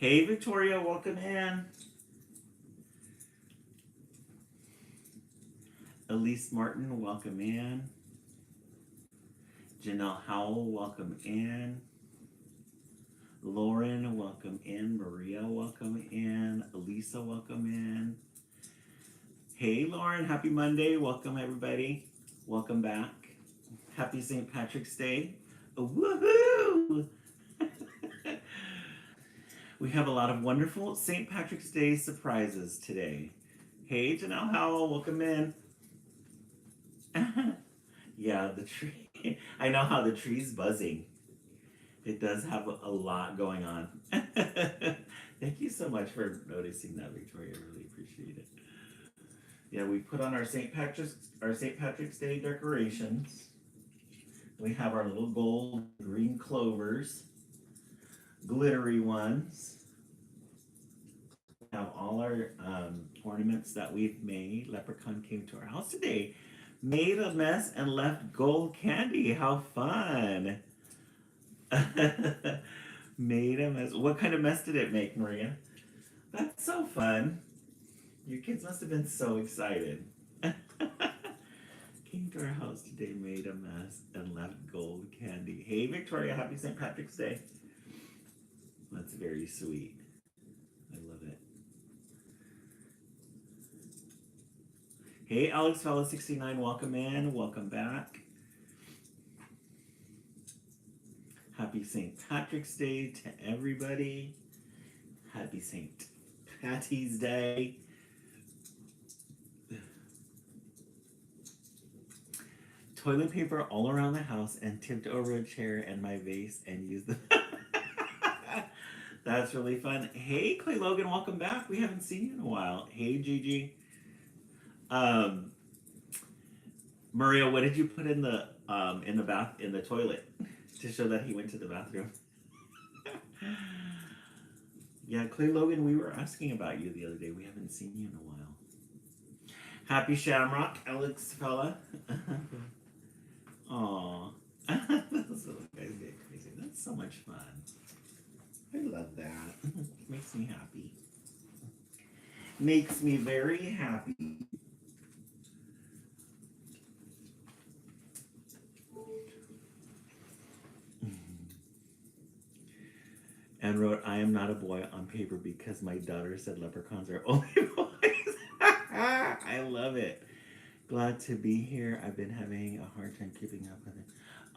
Hey, Victoria, welcome in. Elise Martin, welcome in. Janelle Howell, welcome in. Lauren, welcome in. Maria, welcome in. Elisa, welcome in. Hey, Lauren, happy Monday. Welcome, everybody. Welcome back. Happy St. Patrick's Day. Woohoo! We have a lot of wonderful St. Patrick's Day surprises today. Hey, Janelle Howell, welcome in. Yeah, the tree. I know how the tree's buzzing. It does have a lot going on. Thank you so much for noticing that, Victoria. I really appreciate it. Yeah, we put on our St. Patrick's Day decorations. We have our little gold green clovers, glittery ones. We have all our ornaments that we've made. Leprechaun came to our house today, made a mess, and left gold candy. How fun! Made a mess. What kind of mess did it make, Maria? That's so fun. Your kids must have been so excited. Came to our house today, made a mess, and left gold candy. Hey, Victoria, happy St. Patrick's Day. That's very sweet. I love it. Hey, Alex Fella 69, welcome in. Welcome back. Happy St. Patrick's Day to everybody. Happy St. Patty's Day. Toilet paper all around the house and tipped over a chair and my vase and used the. That's really fun. Hey, Clay Logan, welcome back. We haven't seen you in a while. Hey, Gigi. Maria, what did you put in the toilet to show that he went to the bathroom? Yeah, Clay Logan, we were asking about you the other day. We haven't seen you in a while. Happy Shamrock, Alex Fella. Aw. Those little guys get crazy. That's so much fun. I love that. Makes me happy. Makes me very happy. And wrote, I am not a boy on paper because my daughter said leprechauns are only boys. I love it. Glad to be here. I've been having a hard time keeping up with it.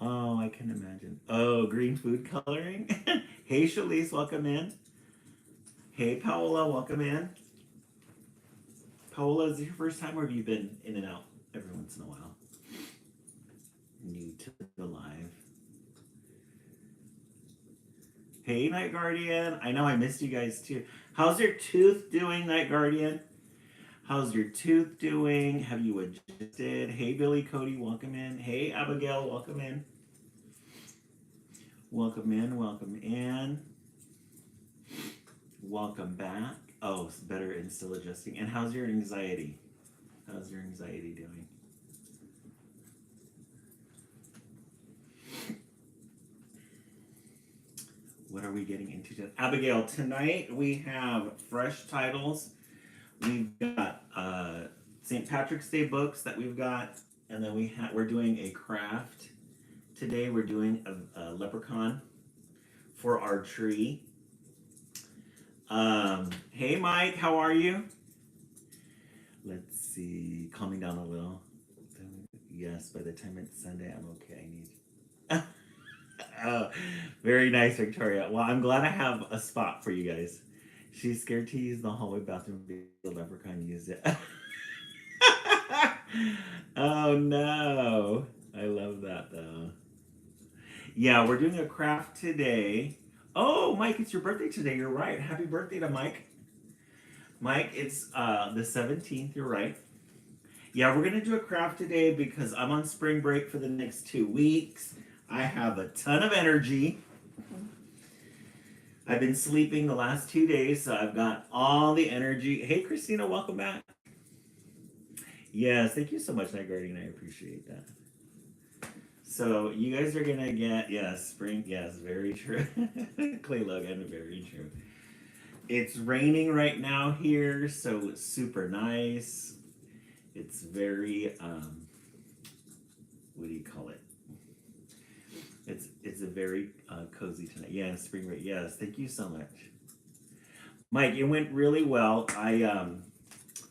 Oh, I can imagine. Oh, green food coloring. Hey, Shalise, welcome in. Hey, Paola, welcome in. Paola, is it your first time or have you been in and out every once in a while? New to the live. Hey, Night Guardian. I know I missed you guys too. How's your tooth doing, Night Guardian? How's your tooth doing? Have you adjusted? Hey, Billy Cody, welcome in. Hey, Abigail, welcome in. Welcome in, welcome in. Welcome back. Oh, it's better and still adjusting. And how's your anxiety? How's your anxiety doing? What are we getting into today? Abigail, tonight we have fresh titles. We've got St. Patrick's Day books that we've got, and then we're doing a craft. Today we're doing a leprechaun for our tree. Hey Mike, how are you? Let's see, calming down a little. Yes, by the time it's Sunday, I'm okay. I need. Oh, very nice, Victoria. Well, I'm glad I have a spot for you guys. She's scared to use the hallway bathroom because the leprechaun used it. Oh no. I love that though. Yeah, we're doing a craft today. Oh, Mike, it's your birthday today. You're right. Happy birthday to Mike. Mike, it's the 17th. You're right. Yeah, we're going to do a craft today because I'm on spring break for the next 2 weeks. I have a ton of energy. I've been sleeping the last 2 days, so I've got all the energy. Hey, Christina, welcome back. Yes, thank you so much, Night Guardian. I appreciate that. So you guys are gonna get spring. Yes, very true. Clay Logan, very true. It's raining right now here, so it's super nice. It's very what do you call it? It's a very cozy tonight. Yeah, spring break. Yes, thank you so much, Mike. It went really well.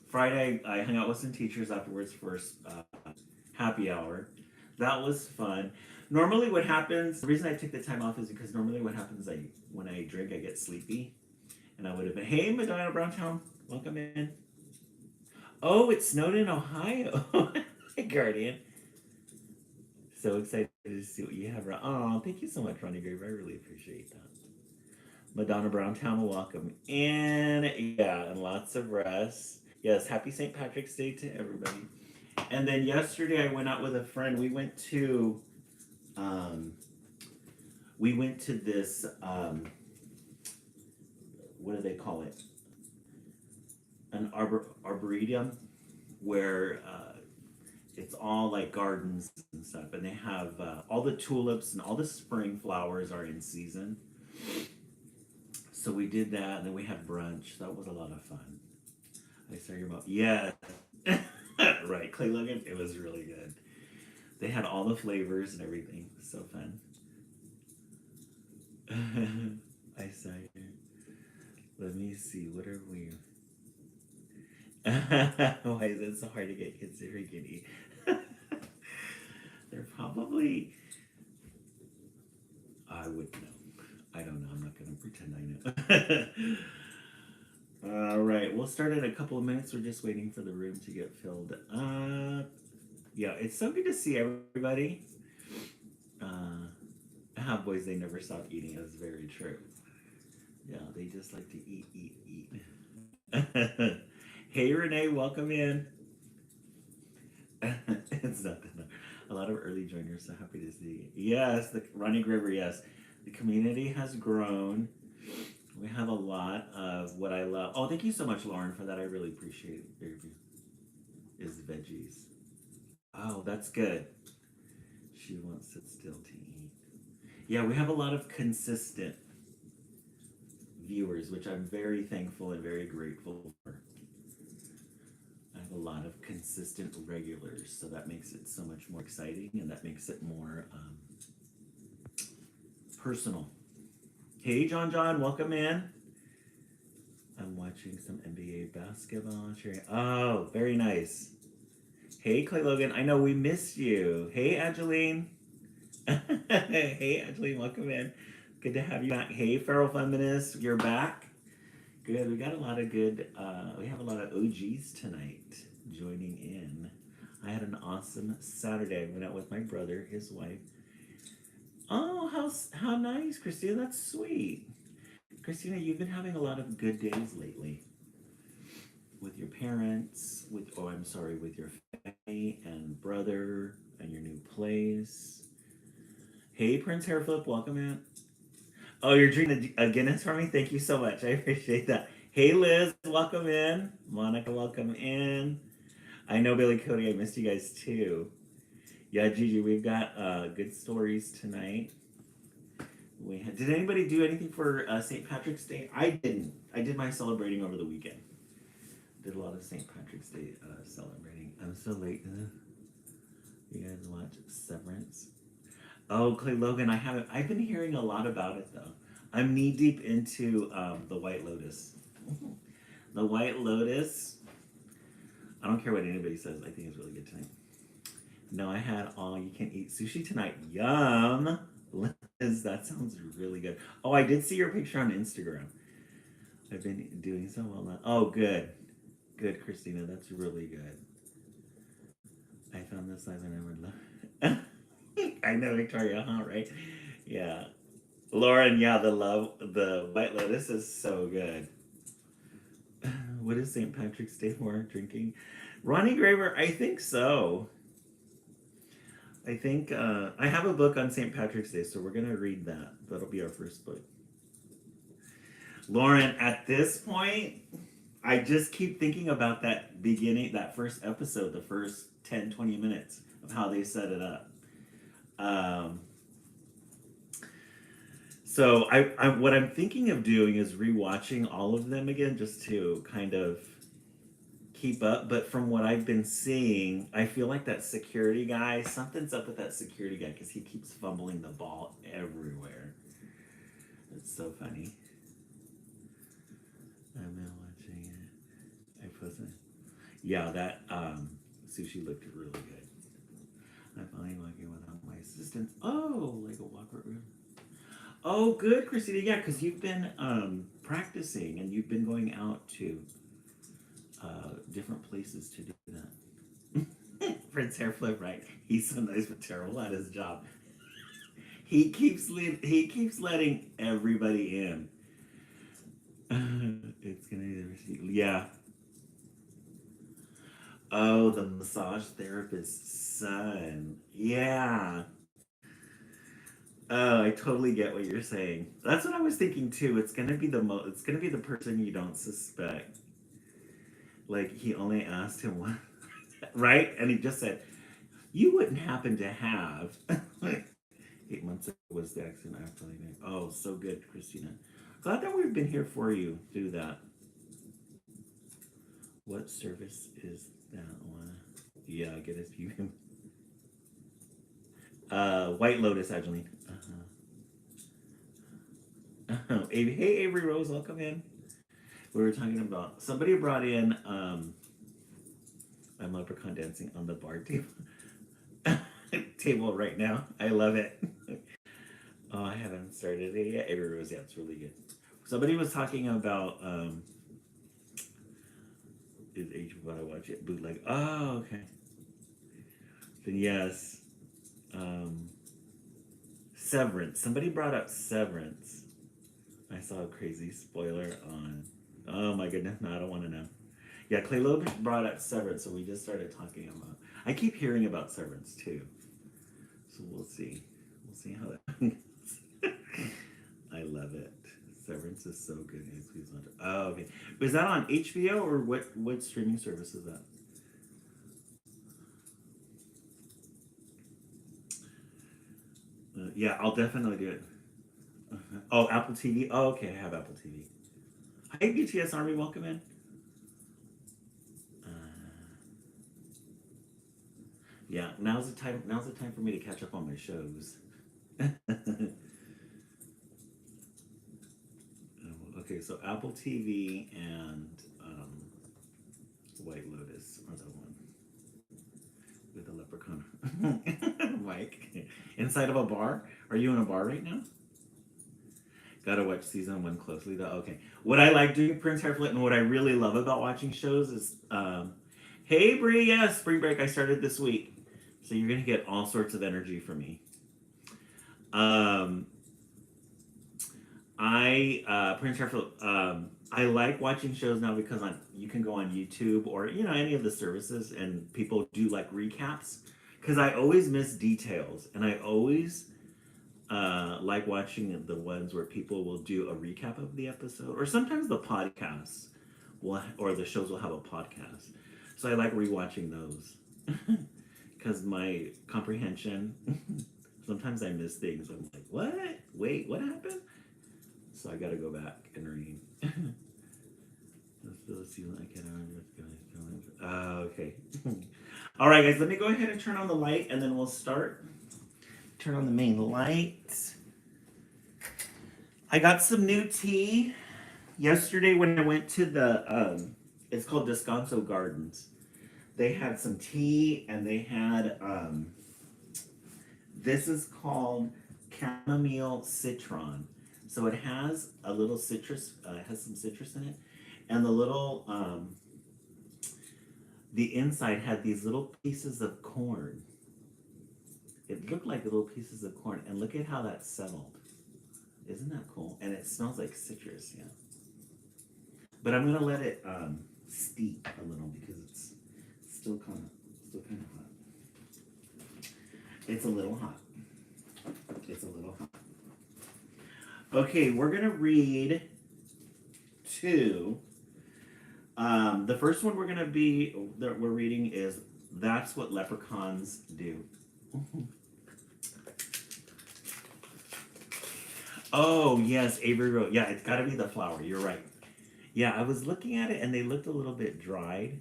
Friday I hung out with some teachers afterwards for happy hour. That was fun. Normally, what happens? The reason I took the time off is because normally what happens, when I drink, I get sleepy, and I would have been, hey, Medina Browntown, welcome in. Oh, it snowed in Ohio. Hey, Guardian. So excited to see what you have. Oh, thank you so much, Ronnie Graver. I really appreciate that. Madonna Browntown, welcome in. Yeah, and lots of rest. Yes, happy St. Patrick's Day to everybody. And then yesterday I went out with a friend. Um, we went to this, what do they call it? An arboretum where it's all like gardens and stuff, and they have all the tulips and all the spring flowers are in season. So we did that, and then we had brunch. That was a lot of fun. I saw your mom. Yeah, right, Clay Logan. It was really good. They had all the flavors and everything. So fun. I saw you. Let me see. What are we? Why is it so hard to get kids to drink and eat? They're probably. I would know. I don't know. I'm not going to pretend I know. All right. We'll start in a couple of minutes. We're just waiting for the room to get filled up. Yeah, it's so good to see everybody. Boys, they never stop eating. That's very true. Yeah, they just like to eat, eat, eat. Hey, Renee, welcome in. It's nothing. A lot of early joiners, so happy to see you. Yes, the Ronnie Graver, yes. The community has grown. We have a lot of what I love. Oh, thank you so much, Lauren, for that. I really appreciate it. Very is veggies. Oh, that's good. She won't sit still to eat. Yeah, we have a lot of consistent viewers, which I'm very thankful and very grateful for. I have a lot of consistent regulars, so that makes it so much more exciting, and that makes it more personal. Hey, John, welcome in. I'm watching some NBA basketball. Oh, very nice. Hey, Clay Logan, I know we missed you. Hey, Angeline. Hey, Angeline, welcome in. Good to have you back. Hey, Feral Feminist, you're back. Good. We got a lot of good. We have a lot of OGs tonight joining in. I had an awesome Saturday. I went out with my brother, his wife. Oh, how nice, Christina. That's sweet. Christina, you've been having a lot of good days lately with your parents, with your family and brother and your new place. Hey, Prince Hairflip, welcome in. Oh, you're drinking a Guinness for me? Thank you so much. I appreciate that. Hey, Liz, welcome in. Monica, welcome in. I know, Billy Cody, I missed you guys too. Yeah, Gigi, we've got good stories tonight. Did anybody do anything for St. Patrick's Day? I didn't. I did my celebrating over the weekend. Did a lot of St. Patrick's Day celebrating. I'm so late. You guys watch Severance? Oh, Clay Logan, I haven't. I've been hearing a lot about it though. I'm knee deep into the White Lotus. The White Lotus. I don't care what anybody says. I think it's really good tonight. No, I had all you can eat sushi tonight. Yum. Liz, that sounds really good. Oh, I did see your picture on Instagram. I've been doing so well now. Oh, good. Good, Christina. That's really good. I found this live and I would love. I know, Victoria, huh? Right? Yeah. Lauren, yeah, the White Lotus is so good. What is St. Patrick's Day for? Drinking? Ronnie Graver, I think so. I think I have a book on St. Patrick's Day, so we're gonna read that. That'll be our first book. Lauren, at this point, I just keep thinking about that first episode, the first 10, 20 minutes of how they set it up. So I what I'm thinking of doing is rewatching all of them again just to kind of keep up. But from what I've been seeing, I feel like that security guy, something's up with that security guy because he keeps fumbling the ball everywhere. It's so funny. I'm now watching it. I posted. Yeah, that sushi looked really good. I'm finally working without my assistant. Oh, like a walker room. Oh, good, Christina. Yeah, because you've been practicing and you've been going out to different places to do that. Prince Hairflip, right? He's so nice but terrible at his job. He keeps letting everybody in. It's gonna be the receipt. Yeah. Oh, the massage therapist's son. Yeah. Oh, I totally get what you're saying. That's what I was thinking too. It's gonna be it's gonna be the person you don't suspect. Like he only asked him one, right? And he just said, "You wouldn't happen to have." 8 months ago was the accident after leaving. Oh, so good, Christina. Glad that we've been here for you. Do that. What service is that one? Yeah, get us you. White Lotus, Angeline. Hey, Avery Rose, welcome in. We were talking about somebody brought in I'm leprechaun dancing on the bar table table right now. I love it. Oh, I haven't started it yet. Avery Rose, yeah, it's really good. Somebody was talking about is age what I watch it bootleg. Oh, okay. Then yes. Severance. Somebody brought up Severance. I saw a crazy spoiler on. Oh my goodness! No, I don't want to know. Yeah, Clay Loeb brought up Severance, so we just started talking about. I keep hearing about Severance too, so we'll see. We'll see how that goes. I love it. Severance is so good. Please watch it. Oh, okay. Was that on HBO or what streaming service is that? Yeah, I'll definitely do it. Oh, Apple TV. Oh, okay, I have Apple TV. Hi, BTS Army, welcome in. Yeah, now's the time. Now's the time for me to catch up on my shows. Okay, so Apple TV and White Lotus are the one with the leprechaun. Mike, inside of a bar. Are you in a bar right now? Gotta watch season 1 closely though. Okay, what I like doing Prince Hairflip and what I really love about watching shows is, hey Brie, yes, spring break I started this week, so you're gonna get all sorts of energy from me. Um, Prince Hairflip. I like watching shows now because you can go on YouTube or any of the services and people do like recaps because I always miss details and I always like watching the ones where people will do a recap of the episode, or sometimes the podcasts or the shows will have a podcast. So I like rewatching those because my comprehension. Sometimes I miss things. I'm like, what? Wait, what happened? So I got to go back and read. Okay. All right, guys. Let me go ahead and turn on the light, and then we'll start. Turn on the main light. I got some new tea yesterday when I went to the. It's called Descanso Gardens. They had some tea, and they had. This is called chamomile citron. So it has a little citrus. It has some citrus in it, and the little. The inside had these little pieces of corn. It looked like little pieces of corn, and look at how that settled. Isn't that cool? And it smells like citrus, yeah. But I'm gonna let it steep a little because it's still kind of hot. It's a little hot. It's a little hot. Okay, we're gonna read two. The first one that we're reading is "That's What Leprechauns Do." Oh, yes, Avery Road. Yeah, it's got to be the flower. You're right. Yeah, I was looking at it and they looked a little bit dried.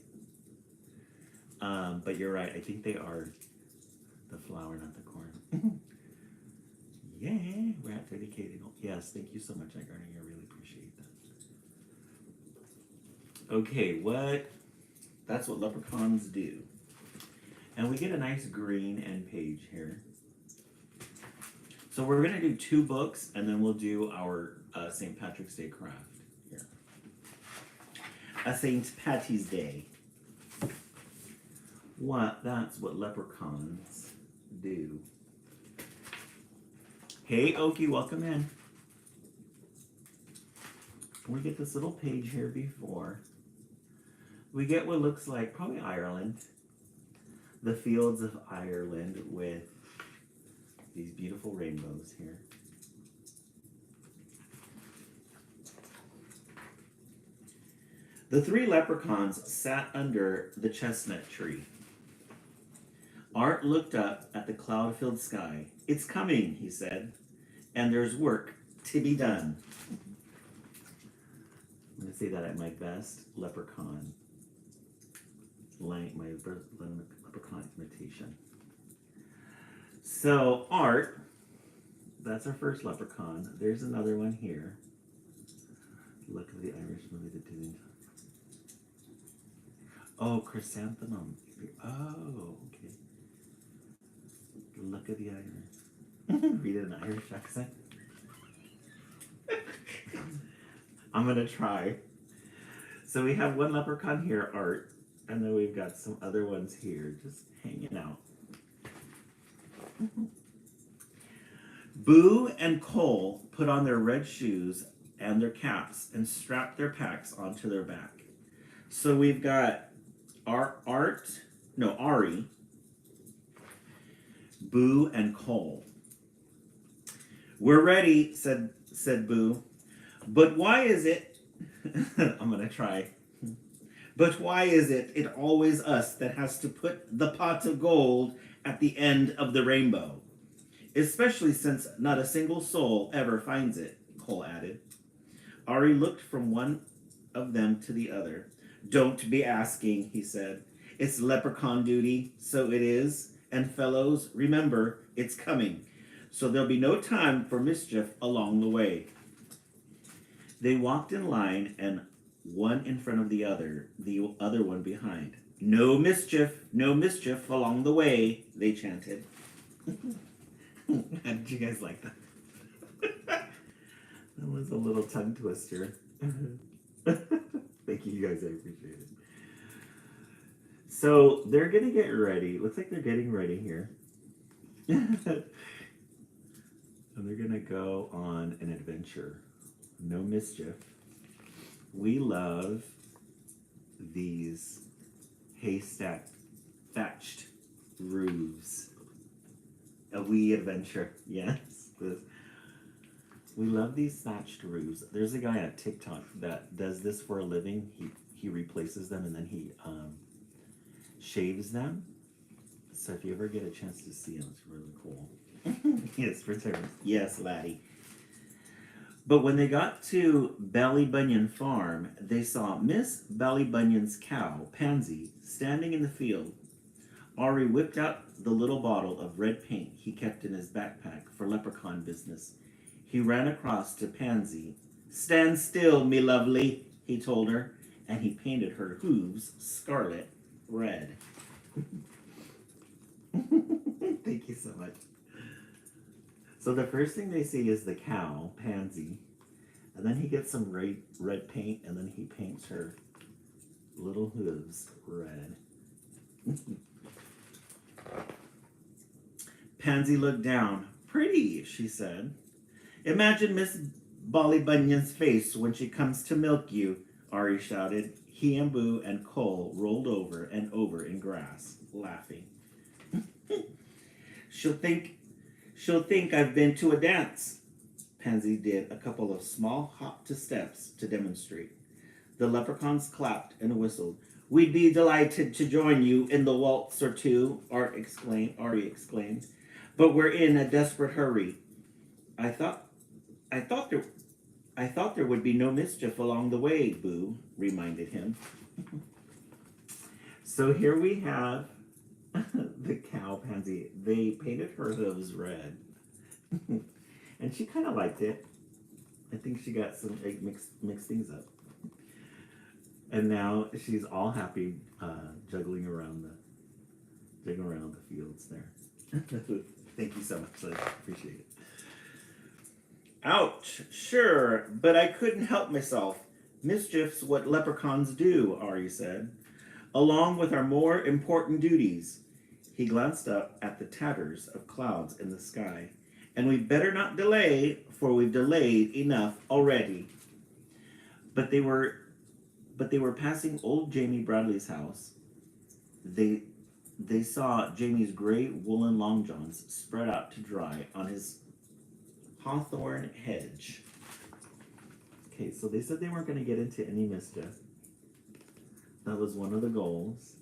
But you're right. I think they are the flower, not the corn. Yeah, rat dedicated. Yes, thank you so much, Garner. I really appreciate that. Okay, what? That's what leprechauns do. And we get a nice green end page here. So we're going to do 2 books, and then we'll do our St. Patrick's Day craft here. A St. Patty's Day. That's what leprechauns do. Hey, Okie, welcome in. We get this little page here before. We get what looks like probably Ireland. The fields of Ireland with these beautiful rainbows here. The 3 leprechauns sat under the chestnut tree. Art looked up at the cloud-filled sky. It's coming, he said, and there's work to be done. I'm going to say that at my best leprechaun. My leprechaun imitation. So, Art, that's our first leprechaun. There's another one here. Look at the Irish movie, The Doing. Oh, chrysanthemum. Oh, okay. Look at the Irish. Read it in an Irish accent. I'm gonna try. So we have one leprechaun here, Art, and then we've got some other ones here just hanging out. Boo and Cole put on their red shoes and their caps and strapped their packs onto their back. So we've got Ari, Boo, and Cole. We're ready, said Boo. But why is it, I'm gonna try. But why is it always us that has to put the pot of gold at the end of the rainbow? Especially since not a single soul ever finds it, Cole added. Ari looked from one of them to the other. Don't be asking, he said. It's leprechaun duty, so it is. And fellows, remember, it's coming. So there'll be no time for mischief along the way. They walked in line, and one in front of the other one behind. No mischief along the way, they chanted. How did you guys like that? That was a little tongue twister. Thank you guys, I appreciate it. So they're gonna get ready. Looks like they're getting ready here. And they're gonna go on an adventure. No mischief. We love these haystack thatched roofs. A wee adventure, yes. We love these thatched roofs. There's a guy on TikTok that does this for a living. He replaces them and then he shaves them. So if you ever get a chance to see him, it's really cool. Yes, for terms. Yes, laddie. But when they got to Ballybunion Farm, they saw Miss Ballybunion's cow, Pansy, standing in the field. Ari whipped out the little bottle of red paint he kept in his backpack for leprechaun business. He ran across to Pansy. Stand still, me lovely, he told her, and he painted her hooves scarlet red. Thank you so much. So the first thing they see is the cow, Pansy, and then he gets some red paint, and then he paints her little hooves red. Pansy looked down. Pretty, she said. Imagine Miss Ballybunion's face when she comes to milk you, Ari shouted. He and Boo and Cole rolled over and over in grass, laughing. She'll think I've been to a dance. Pansy did a couple of small hop-to steps to demonstrate. The leprechauns clapped and whistled. We'd be delighted to join you in the waltz or two, Ari exclaimed. But we're in a desperate hurry. I thought I thought there I thought there would be no mischief along the way, Boo reminded him. So here we have the cow pansy. They painted her hooves red. And she kind of liked it. I think she got some mixed things up. And now she's all happy juggling around the fields there. Thank you so much. I appreciate it. Ouch, sure, but I couldn't help myself. Mischief's what leprechauns do, Ari said, along with our more important duties. He glanced up at the tatters of clouds in the sky. And we'd better not delay, for we've delayed enough already. But they were passing old Jamie Bradley's house. They saw Jamie's gray woolen long johns spread out to dry on his hawthorn hedge. Okay, so they said they weren't going to get into any mischief. That was one of the goals.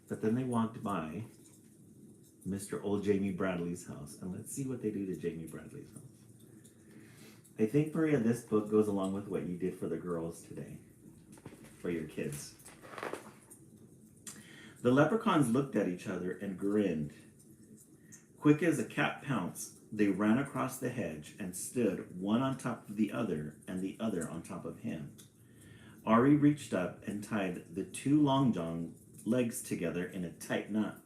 But then they walked by Mr. Old Jamie Bradley's house. And let's see what they do to Jamie Bradley's house. I think, Maria, this book goes along with what you did for the girls today. For your kids. The leprechauns looked at each other and grinned. Quick as a cat pounce, they ran across the hedge and stood one on top of the other and the other on top of him. Ari reached up and tied the two long john legs together in a tight knot.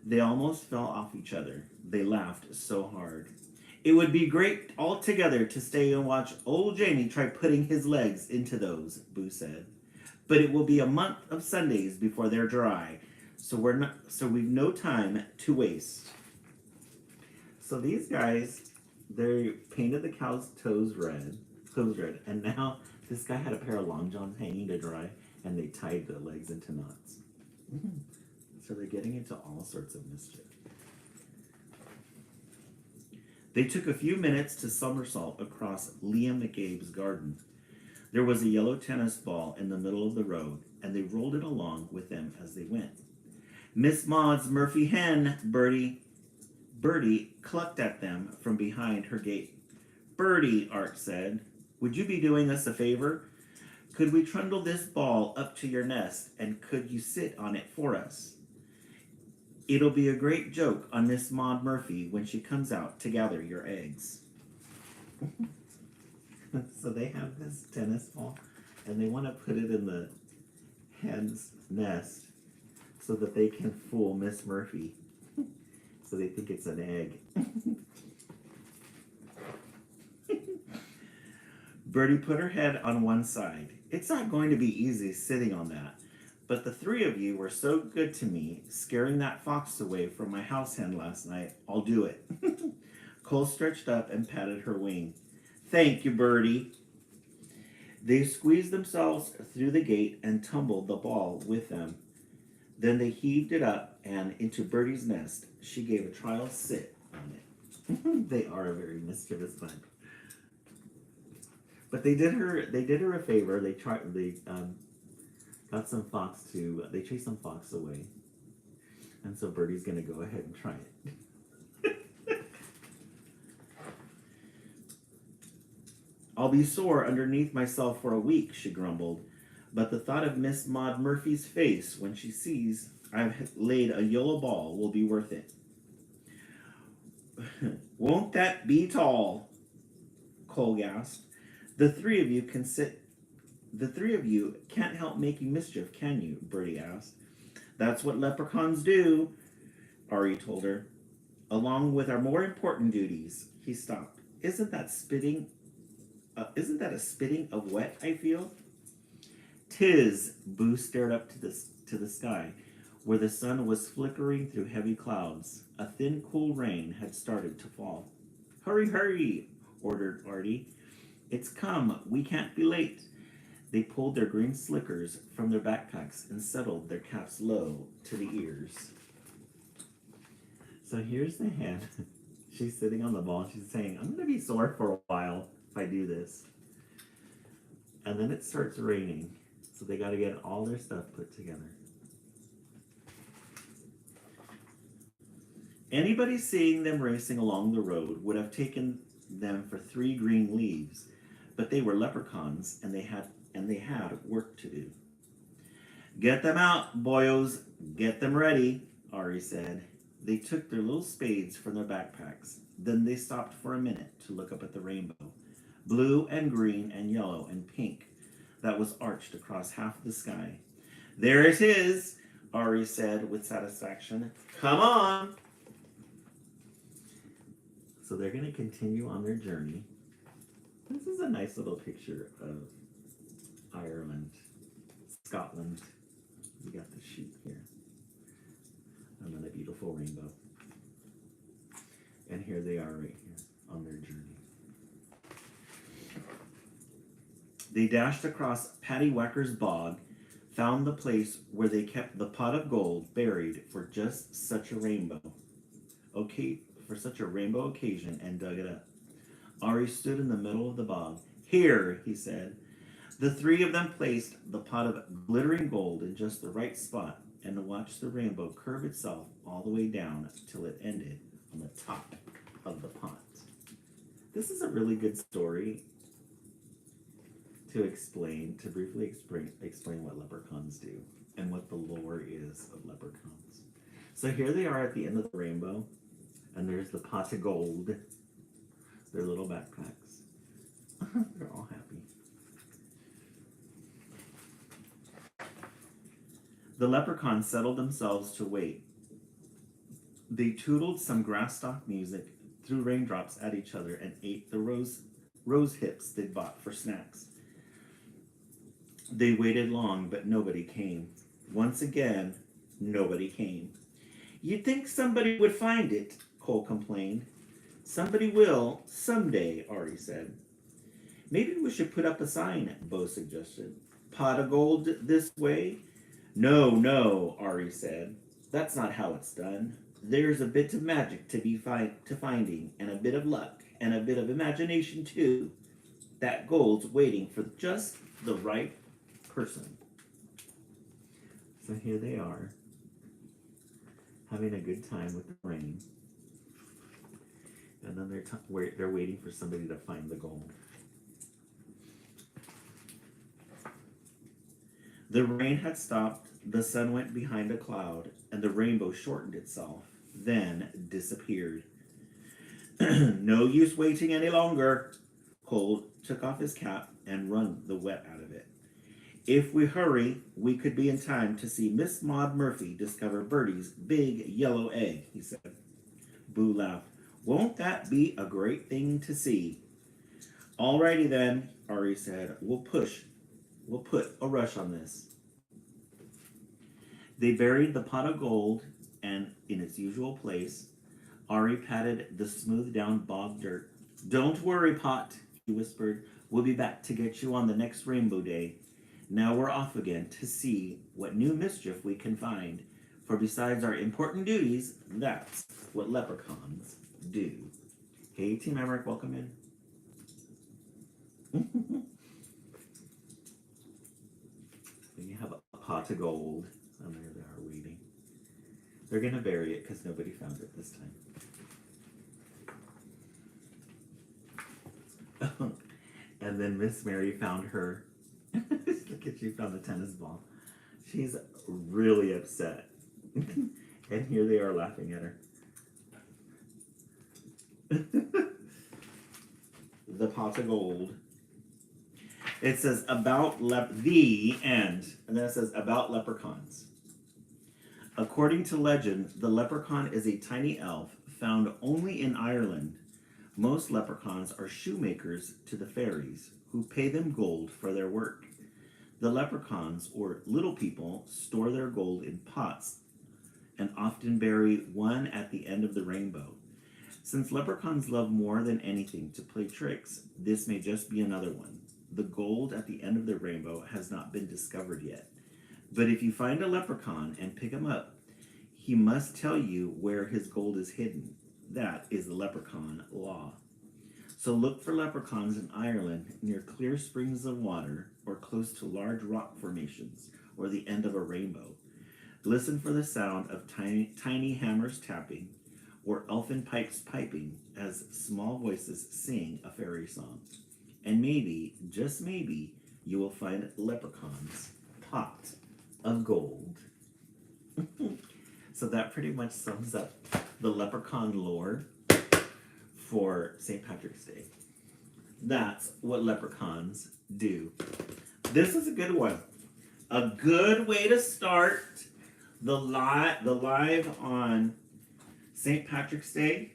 They almost fell off each other. They laughed so hard. It would be great all together to stay and watch old Jamie try putting his legs into those, Boo said. But it will be a month of Sundays before they're dry, so we've no time to waste. So these guys, they painted the cow's hooves red, and now this guy had a pair of long johns hanging to dry, and they tied the legs into knots. So they're getting into all sorts of mischief. They took a few minutes to somersault across Liam McCabe's garden. There was a yellow tennis ball in the middle of the road, and they rolled it along with them as they went. Miss Maud's Murphy hen, Bertie. Bertie clucked at them from behind her gate. Bertie, Art said, would you be doing us a favor? Could we trundle this ball up to your nest, and could you sit on it for us? It'll be a great joke on Miss Maud Murphy when she comes out to gather your eggs. So they have this tennis ball, and they want to put it in the hen's nest so that they can fool Miss Murphy. So they think it's an egg. Bertie put her head on one side. It's not going to be easy sitting on that. But the three of you were so good to me, scaring that fox away from my house hen last night. I'll do it. Cole stretched up and patted her wing. Thank you, Bertie. They squeezed themselves through the gate and tumbled the ball with them. Then they heaved it up and into Bertie's nest. She gave a trial sit on it. They are a very mischievous bunch. But they did her a favor. They got some fox they chased some fox away. And so Bertie's gonna go ahead and try it. I'll be sore underneath myself for a week, she grumbled. But the thought of Miss Maud Murphy's face when she sees I've laid a yellow ball will be worth it. Won't that be tall? Cole gasped. The three of you can't help making mischief, can you? Bertie asked. That's what leprechauns do, Ari told her. Along with our more important duties. He stopped. Isn't that a spitting of wet I feel? 'Tis. Boo stared up to the sky, where the sun was flickering through heavy clouds. A thin, cool rain had started to fall. Hurry, hurry, ordered Artie. It's come. We can't be late. They pulled their green slickers from their backpacks and settled their caps low to the ears. So here's the hen. She's sitting on the ball. She's saying, I'm going to be sore for a while if I do this. And then it starts raining. So they got to get all their stuff put together. Anybody seeing them racing along the road would have taken them for 3 green leaves, but they were leprechauns and they had work to do. Get them out, boyos. Get them ready, Ari said. They took their little spades from their backpacks. Then they stopped for a minute to look up at the rainbow, blue and green and yellow and pink, that was arched across half the sky. There it is, Ari said with satisfaction. Come on. So they're going to continue on their journey. This is a nice little picture of Ireland, Scotland. We got the sheep here. And then a beautiful rainbow. And here they are right here on their journey. They dashed across Paddy Whacker's bog, found the place where they kept the pot of gold buried for just such a rainbow. Okay, for such a rainbow occasion, and dug it up. Ari stood in the middle of the bog. Here, he said. The 3 of them placed the pot of glittering gold in just the right spot and watched the rainbow curve itself all the way down till it ended on the top of the pot. This is a really good story to briefly explain what leprechauns do and what the lore is of leprechauns. So here they are at the end of the rainbow, and there's the pot of gold, their little backpacks. They're all happy. The leprechauns settled themselves to wait. They tootled some grass-stalk music, threw raindrops at each other, and ate the rose hips they'd bought for snacks. They waited long, but nobody came. Once again, nobody came. You'd think somebody would find it, Cole complained. Somebody will, someday, Ari said. Maybe we should put up a sign, Bo suggested. Pot of gold this way? No, Ari said. That's not how it's done. There's a bit of magic to finding, and a bit of luck, and a bit of imagination, too. That gold's waiting for just the right person. So here they are, having a good time with the rain. And then they're waiting for somebody to find the gold. The rain had stopped, the sun went behind a cloud, and the rainbow shortened itself, then disappeared. No use waiting any longer. Cole took off his cap and wrung the wet out of it. If we hurry, we could be in time to see Miss Maud Murphy discover Bertie's big yellow egg, he said. Boo laughed. Won't that be a great thing to see? Alrighty then, Ari said. We'll put a rush on this. They buried the pot of gold, and in its usual place, Ari patted the smoothed down bog dirt. Don't worry, Pot, he whispered. We'll be back to get you on the next rainbow day. Now we're off again to see what new mischief we can find. For besides our important duties, that's what leprechauns do. Hey, Team Emmerich, welcome in. Then you have a pot of gold. And there they are waiting. They're going to bury it because nobody found it this time. And then Miss Mary found her. Look at, she found the tennis ball. She's really upset. And here they are laughing at her. The pot of gold. It says about the end, and then it says about leprechauns. According to legend, the leprechaun is a tiny elf found only in Ireland. Most leprechauns are shoemakers to the fairies, who pay them gold for their work. The leprechauns, or little people, store their gold in pots and often bury one at the end of the rainbow. Since leprechauns love more than anything to play tricks, this may just be another one. The gold at the end of the rainbow has not been discovered yet. But if you find a leprechaun and pick him up, he must tell you where his gold is hidden. That is the leprechaun law. So look for leprechauns in Ireland near clear springs of water or close to large rock formations or the end of a rainbow. Listen for the sound of tiny hammers tapping or elfin pipes piping as small voices sing a fairy song. And maybe, just maybe, you will find leprechauns pot of gold. So that pretty much sums up the leprechaun lore for St. Patrick's Day. That's what leprechauns do. This is a good one. A good way to start the live on St. Patrick's Day,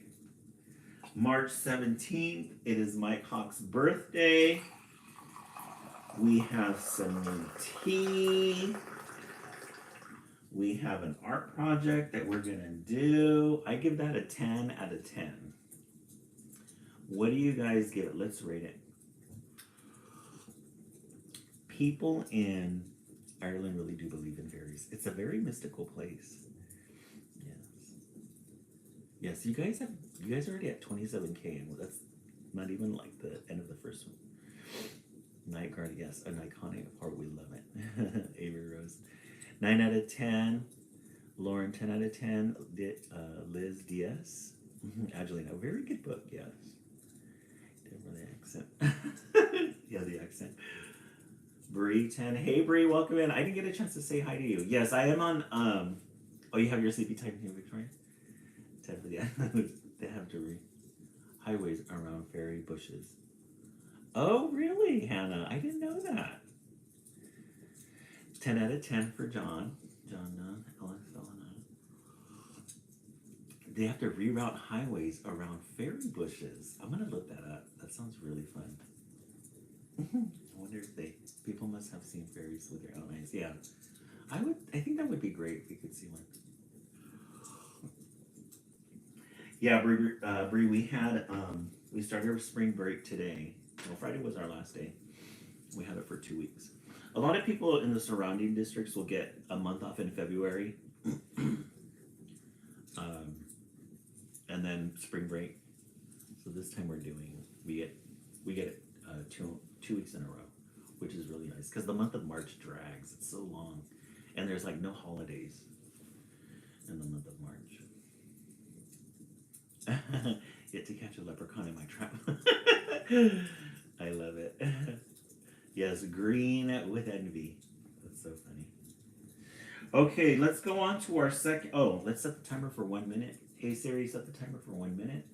March 17th. It is Mike Hawk's birthday. We have some tea. We have an art project that we're gonna do. I give that a 10 out of 10. What do you guys give it? Let's rate it. People in Ireland really do believe in fairies. It's a very mystical place. Yes. Yes, you guys are already at 27K, and that's not even like the end of the first one. Night Guard, yes, an iconic part. We love it. Avery Rose. 9 out of 10. Lauren, 10 out of 10. Liz Diaz. Angelina, a very good book, yes. The accent. Yeah, the accent. Bree, 10. Hey, Bree, welcome in. I didn't get a chance to say hi to you. Yes, I am on, oh, you have your sleepy time here, Victoria? 10 for the, they have to read. Highways around fairy bushes. Oh, really, Hannah? I didn't know that. 10 out of 10 for John. John Nunn, Alex Elena. They have to reroute highways around fairy bushes. I'm gonna look that up. That sounds really fun. I wonder if people must have seen fairies with their own eyes. Yeah, I think that would be great if we could see one. Yeah, Bree, we started our spring break today. Well, Friday was our last day. We had it for 2 weeks. A lot of people in the surrounding districts will get a month off in February, and then spring break. So this time we get it 2 weeks in a row, which is really nice because the month of March drags. It's so long, and there's like no holidays in the month of March. Yet to catch a leprechaun in my trap. I love it. Yes, green with envy. That's so funny. Okay, let's go on to our second. Oh, let's set the timer for 1 minute. Hey Siri, set the timer for 1 minute.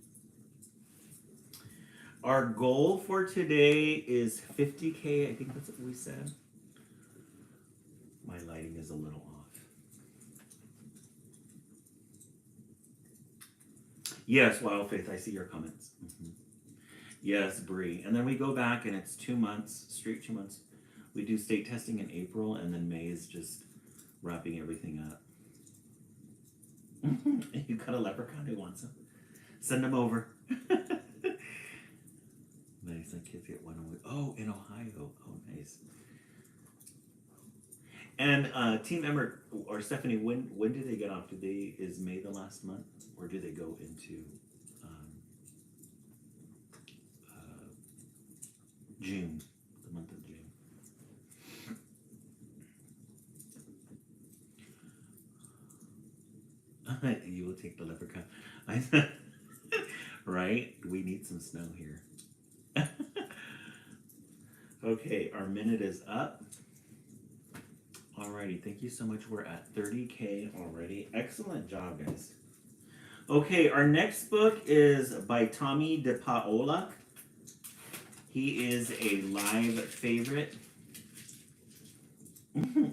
Our goal for today is 50K. I think that's what we said. My lighting is a little off. Yes, Wild Faith, I see your comments. Mm-hmm. Yes, Bree. And then we go back and it's 2 months, straight 2 months. We do state testing in April, and then May is just wrapping everything up. You got a leprechaun who wants him. Send him over. Nice. My kids get one away. Oh, in Ohio. Oh, nice. And Team Emmer or Stephanie, when do they get off? Is May the last month, or do they go into June, the month of June? You will take the leprechaun. Right? We need some snow here. Okay, our minute is up. Alrighty, thank you so much. We're at 30K already. Excellent job, guys. Okay, our next book is by Tommy DePaola. He is a live favorite.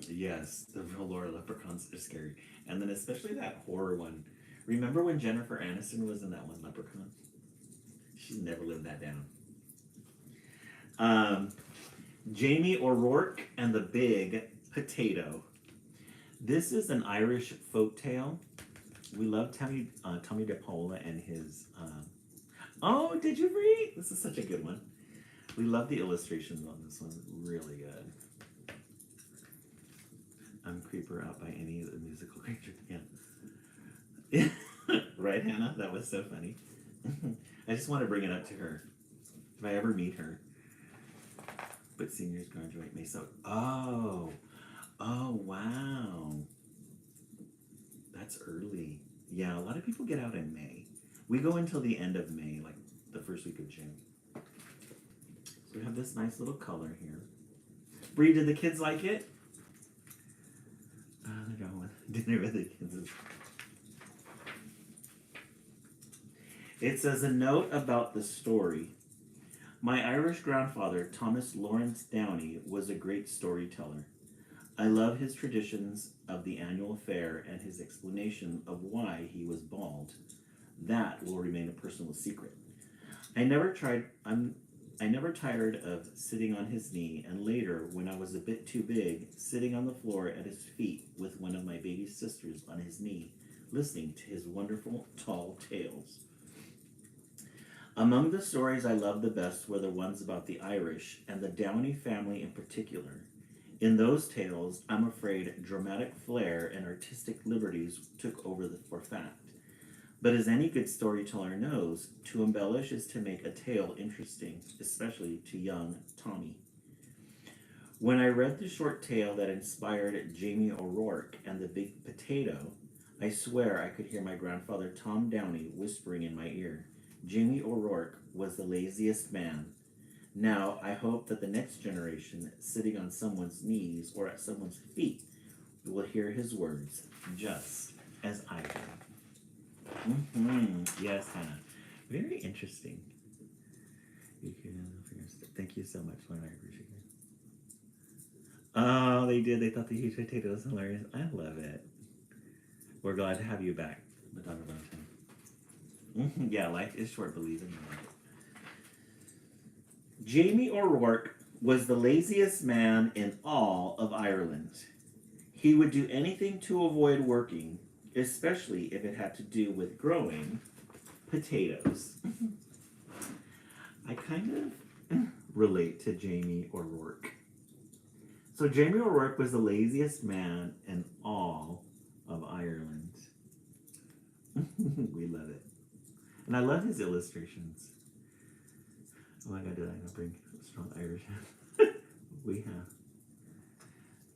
Yes, the real Laura Leprechauns are scary. And then especially that horror one. Remember when Jennifer Aniston was in that one Leprechaun? She never lived that down. Jamie O'Rourke and the Big Potato. This is an Irish folktale. We love Tommy DePaola and his... Oh, did you read? This is such a good one. We love the illustrations on this one. Really good. I'm creeper out by any of the musical creatures. Yeah. Right, Hannah? That was so funny. I just want to bring it up to her. If I ever meet her. But seniors graduate May. So, oh, wow. That's early. Yeah, a lot of people get out in May. We go until the end of May, like the first week of June. So we have this nice little color here. Bree, did the kids like it? They're going dinner with the kids. It says, a note about the story. My Irish grandfather, Thomas Lawrence Downey, was a great storyteller. I love his traditions of the annual fair and his explanation of why he was bald. That will remain a personal secret. I never tired of sitting on his knee, and later, when I was a bit too big, sitting on the floor at his feet with one of my baby sisters on his knee, listening to his wonderful tall tales. Among the stories I loved the best were the ones about the Irish, and the Downey family in particular. In those tales, I'm afraid dramatic flair and artistic liberties took over for fact. But as any good storyteller knows, to embellish is to make a tale interesting, especially to young Tommy. When I read the short tale that inspired Jamie O'Rourke and the Big Potato, I swear I could hear my grandfather Tom Downey whispering in my ear, Jamie O'Rourke was the laziest man. Now, I hope that the next generation, sitting on someone's knees or at someone's feet, will hear his words, just as I did. Yes, Hannah. Very interesting. Thank you so much, Lauren. I appreciate it. Oh, they did. They thought the huge potato was hilarious. I love it. We're glad to have you back, Madonna Valentine. Yeah, life is short, believe in me. Jamie O'Rourke was the laziest man in all of Ireland. He would do anything to avoid working, especially if it had to do with growing potatoes. I kind of relate to Jamie O'Rourke. So Jamie O'Rourke was the laziest man in all of Ireland. We love it. And I love his illustrations. Oh my God, did I not bring strong Irish? We have.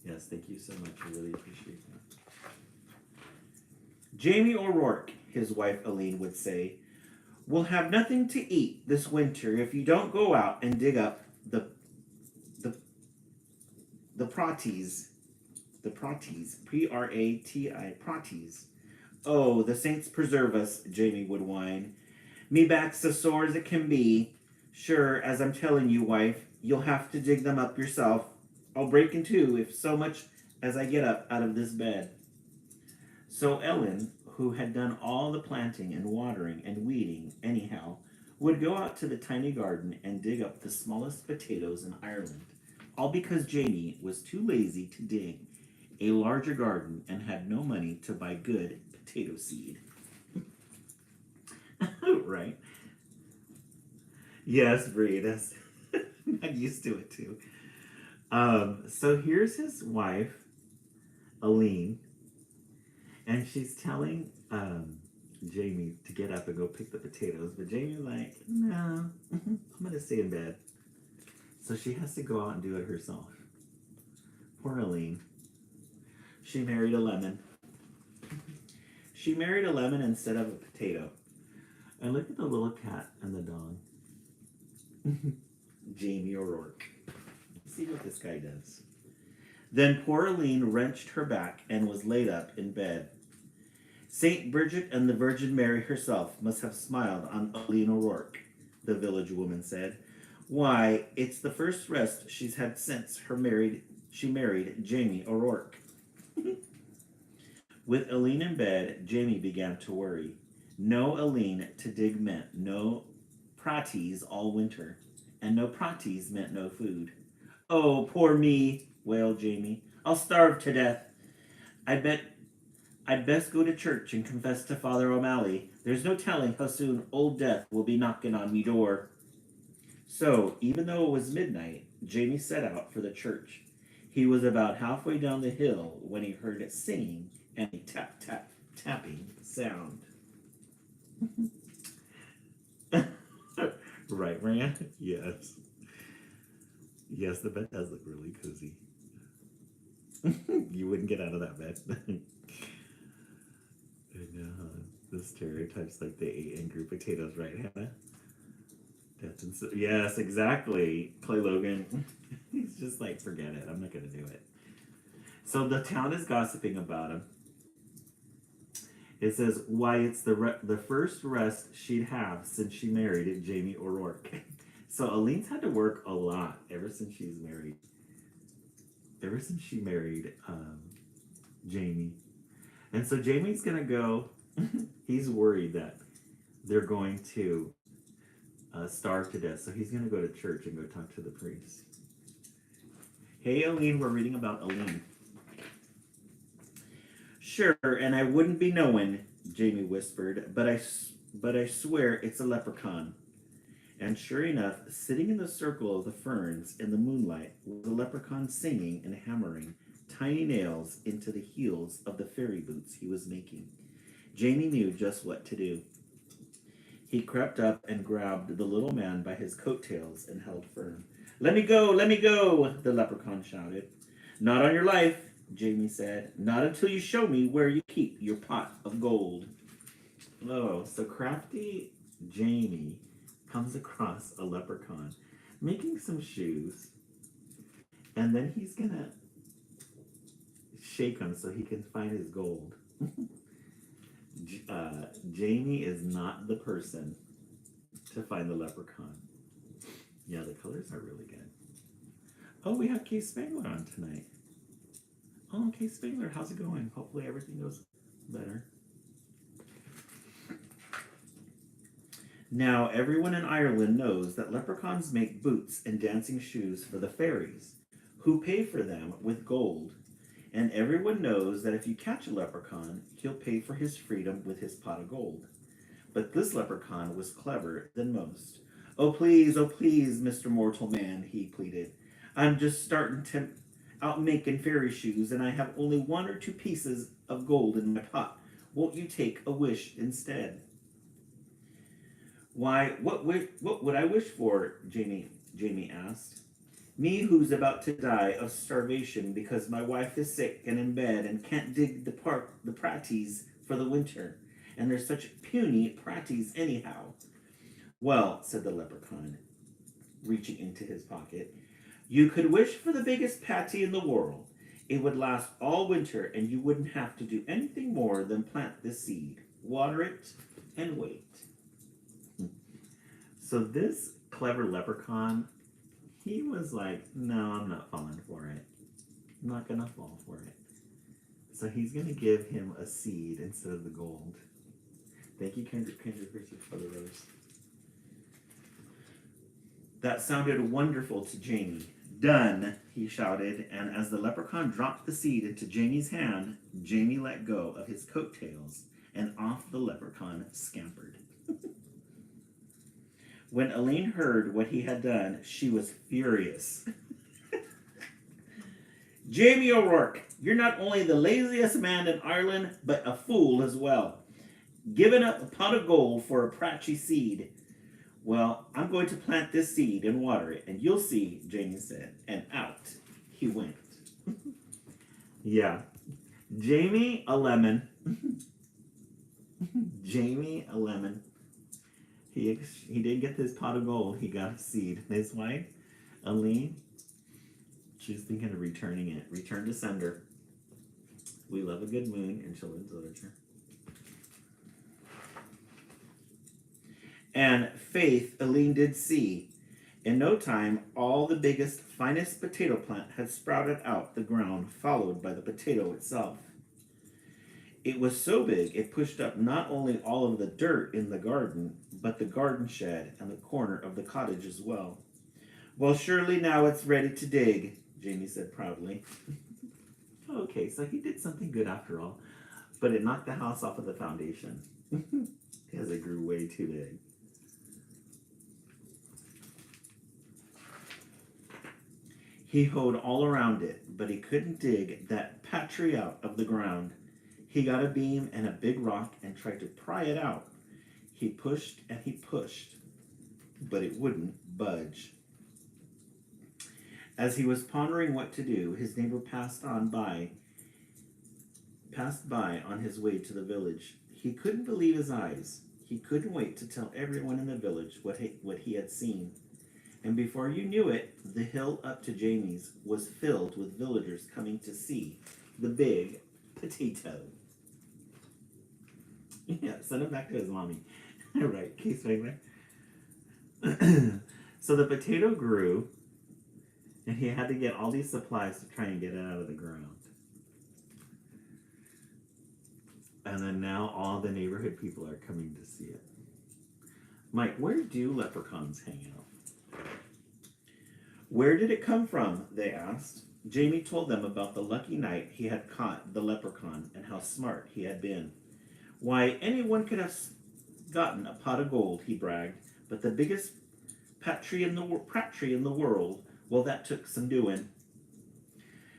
Yes, thank you so much. I really appreciate that. Jamie O'Rourke, his wife Aline would say, will have nothing to eat this winter if you don't go out and dig up the praties. The praties. P-R-A-T-I, praties. Oh, the saints preserve us, Jamie would whine. Me back's as sore as it can be. Sure, as I'm telling you, wife, you'll have to dig them up yourself. I'll break in two if so much as I get up out of this bed. So Ellen, who had done all the planting and watering and weeding anyhow, would go out to the tiny garden and dig up the smallest potatoes in Ireland, all because Jamie was too lazy to dig a larger garden and had no money to buy good potato seed. Right? Yes, Bree, that's I'm used to it too. So here's his wife, Aline, and she's telling Jamie to get up and go pick the potatoes, but Jamie's like, no, I'm gonna stay in bed. So she has to go out and do it herself. Poor Aline. She married a lemon. She married a lemon instead of a potato. And look at the little cat and the dog. Jamie O'Rourke. Let's see what this guy does. Then poor Aline wrenched her back and was laid up in bed. Saint Bridget and the Virgin Mary herself must have smiled on Aline O'Rourke, the village woman said. Why, it's the first rest she's had since she married Jamie O'Rourke. With Aline in bed, Jamie began to worry. No Aline to dig meant no praties all winter, and no praties meant no food. Oh, poor me, wailed Jamie. I'll starve to death. I'd best go to church and confess to Father O'Malley. There's no telling how soon old death will be knocking on me door. So, even though it was midnight, Jamie set out for the church. He was about halfway down the hill when he heard it singing and a tapping sound. Right, Maria? Yes. Yes, the bed does look really cozy. You wouldn't get out of that bed. The stereotypes like they ate and grew potatoes, right, Hannah? Yes, exactly. Clay Logan. He's just like, forget it. I'm not going to do it. So the town is gossiping about him. It says, why, it's the first rest she'd have since she married Jamie O'Rourke. So Aleen's had to work a lot ever since she's married. Ever since she married Jamie. And so Jamie's going to go. He's worried that they're going to starve to death. So he's going to go to church and go talk to the priest. Hey, Aleen, we're reading about Aleen. Sure, and I wouldn't be knowing, Jamie whispered, but I swear it's a leprechaun. And sure enough, sitting in the circle of the ferns in the moonlight was a leprechaun singing and hammering tiny nails into the heels of the fairy boots he was making. Jamie knew just what to do. He crept up and grabbed the little man by his coattails and held firm. Let me go, the leprechaun shouted. Not on your life, Jamie said. Not until you show me where you keep your pot of gold. Oh, so crafty Jamie comes across a leprechaun making some shoes, and then he's gonna shake him so he can find his gold. Jamie is not the person to find the leprechaun. Yeah, the colors are really good. Oh, we have Kay Spangler on tonight. Oh, Kay Spangler, how's it going? Hopefully everything goes better. Now, everyone in Ireland knows that leprechauns make boots and dancing shoes for the fairies, who pay for them with gold. And everyone knows that if you catch a leprechaun, he'll pay for his freedom with his pot of gold. But this leprechaun was cleverer than most. Oh, please, Mr. Mortal Man, he pleaded. I'm just starting to out making fairy shoes, and I have only 1 or 2 pieces of gold in my pot. Won't you take a wish instead? Why, what would I wish for? Jamie asked. Me, who's about to die of starvation because my wife is sick and in bed and can't dig the praties for the winter. And they're such puny praties anyhow. Well, said the leprechaun, reaching into his pocket, you could wish for the biggest patty in the world. It would last all winter and you wouldn't have to do anything more than plant the seed, water it, and wait. So this clever leprechaun, he was like, no, I'm not falling for it. I'm not going to fall for it. So he's going to give him a seed instead of the gold. Thank you, Kendrick Christie, for the rose. That sounded wonderful to Jamie. Done, he shouted, and as the leprechaun dropped the seed into Jamie's hand, Jamie let go of his coattails, and off the leprechaun scampered. When Aleen heard what he had done, she was furious. Jamie O'Rourke, you're not only the laziest man in Ireland, but a fool as well. Giving up a pot of gold for a pratchy seed. Well, I'm going to plant this seed and water it, and you'll see, Jamie said. And out he went. Yeah. Jamie a lemon. Jamie a lemon. He didn't get this pot of gold. He got a seed. His wife, Aleen, she's thinking of returning it. Return to sender. We love a good moon in children's literature. And faith Aleen did see. In no time, all the biggest, finest potato plant had sprouted out the ground, followed by the potato itself. It was so big, it pushed up not only all of the dirt in the garden, but the garden shed and the corner of the cottage as well. Well, surely now it's ready to dig, Jamie said proudly. Okay, so he did something good after all, but it knocked the house off of the foundation because it grew way too big. He hoed all around it, but he couldn't dig that patry out of the ground. He got a beam and a big rock and tried to pry it out. He pushed and he pushed, but it wouldn't budge. As he was pondering what to do, his neighbor passed passed by on his way to the village. He couldn't believe his eyes. He couldn't wait to tell everyone in the village what he had seen. And before you knew it, the hill up to Jamie's was filled with villagers coming to see the big potato. Yeah, send him back to his mommy. Right, Case Wagner. So the potato grew, and he had to get all these supplies to try and get it out of the ground. And then now all the neighborhood people are coming to see it. Mike, where do leprechauns hang out? Where did it come from? They asked. Jamie told them about the lucky night he had caught the leprechaun and how smart he had been. Why, anyone could have gotten a pot of gold, he bragged, but the biggest patry in the world, well, that took some doing.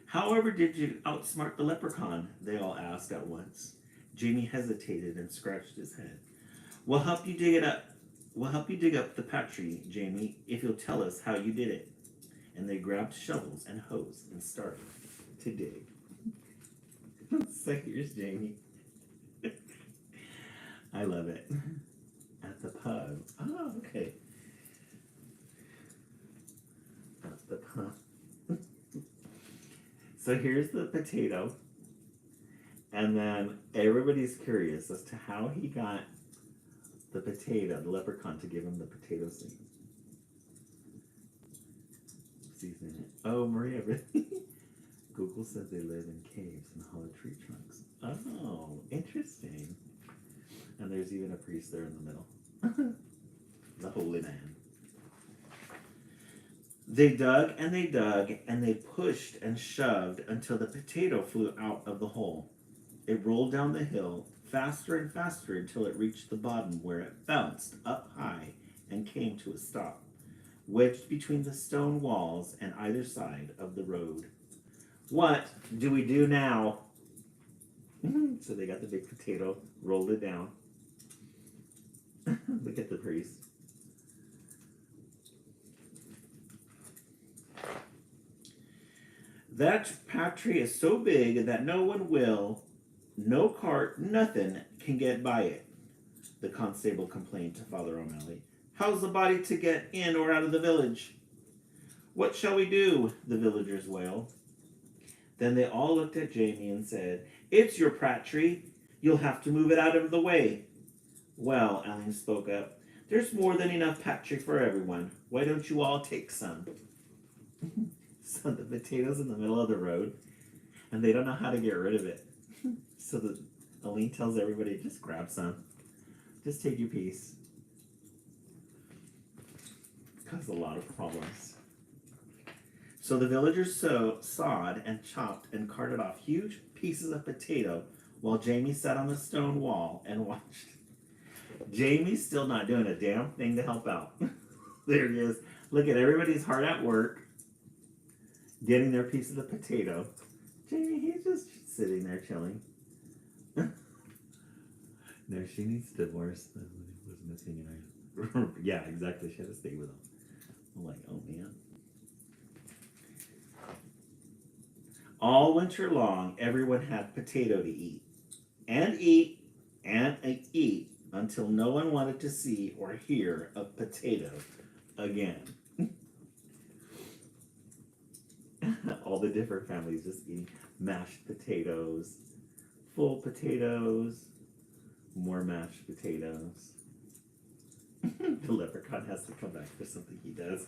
However did you outsmart the leprechaun? They all asked at once. Jamie hesitated and scratched his head. We'll help you dig it up. We'll help you dig up the patry, Jamie, if you'll tell us how you did it. And they grabbed shovels and hoes and started to dig. So here's Jamie. I love it. At the pub. Oh, okay. At the pub. So here's the potato. And then everybody's curious as to how he got the potato, the leprechaun, to give him the potato seed. Season it. Oh, Maria, really? Google says they live in caves and hollow tree trunks. Oh, interesting. And there's even a priest there in the middle. The holy man. They dug and they dug and they pushed and shoved until the potato flew out of the hole. It rolled down the hill faster and faster until it reached the bottom, where it bounced up high and came to a stop, wedged between the stone walls and either side of the road. What do we do now? So they got the big potato, rolled it down. Look at the priest. That patry is so big that no one will, no cart, nothing can get by it, the constable complained to Father O'Malley. How's the body to get in or out of the village? What shall we do? The villagers wailed. Then they all looked at Jamie and said, It's your patry. You'll have to move it out of the way. Well, Aline spoke up, there's more than enough patry for everyone. Why don't you all take some? So the potato's in the middle of the road, and they don't know how to get rid of it. So Aline tells everybody, just grab some. Just take your piece. Caused a lot of problems. So the villagers sawed and chopped and carted off huge pieces of potato while Jamie sat on the stone wall and watched. Jamie's still not doing a damn thing to help out. There he is. Look at everybody's hard at work, getting their piece of the potato. Jamie, he's just sitting there chilling. No, she needs divorce. That was missing in her. Yeah, exactly. She had to stay with him. I'm like, oh man. All winter long, everyone had potato to eat. And eat, and eat, until no one wanted to see or hear of potato again. All the different families just eating mashed potatoes, full potatoes, more mashed potatoes. The leprechaun has to come back for something he does.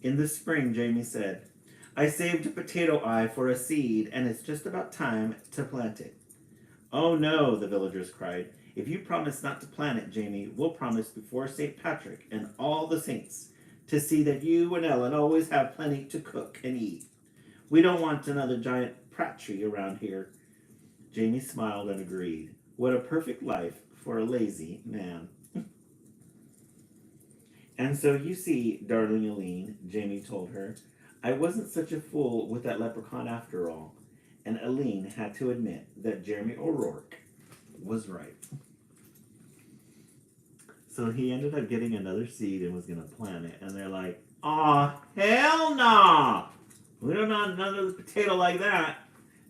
In the spring, Jamie said, I saved a potato eye for a seed, and it's just about time to plant it. Oh no, the villagers cried. If you promise not to plant it, Jamie, we'll promise before St. Patrick and all the saints to see that you and Ellen always have plenty to cook and eat. We don't want another giant patry around here. Jamie smiled and agreed. What a perfect life for a lazy man. And so you see, darling Aline, Jamie told her, I wasn't such a fool with that leprechaun after all. And Aline had to admit that Jeremy O'Rourke was right. So he ended up getting another seed and was going to plant it. And they're like, aw, hell nah! We don't want another potato like that.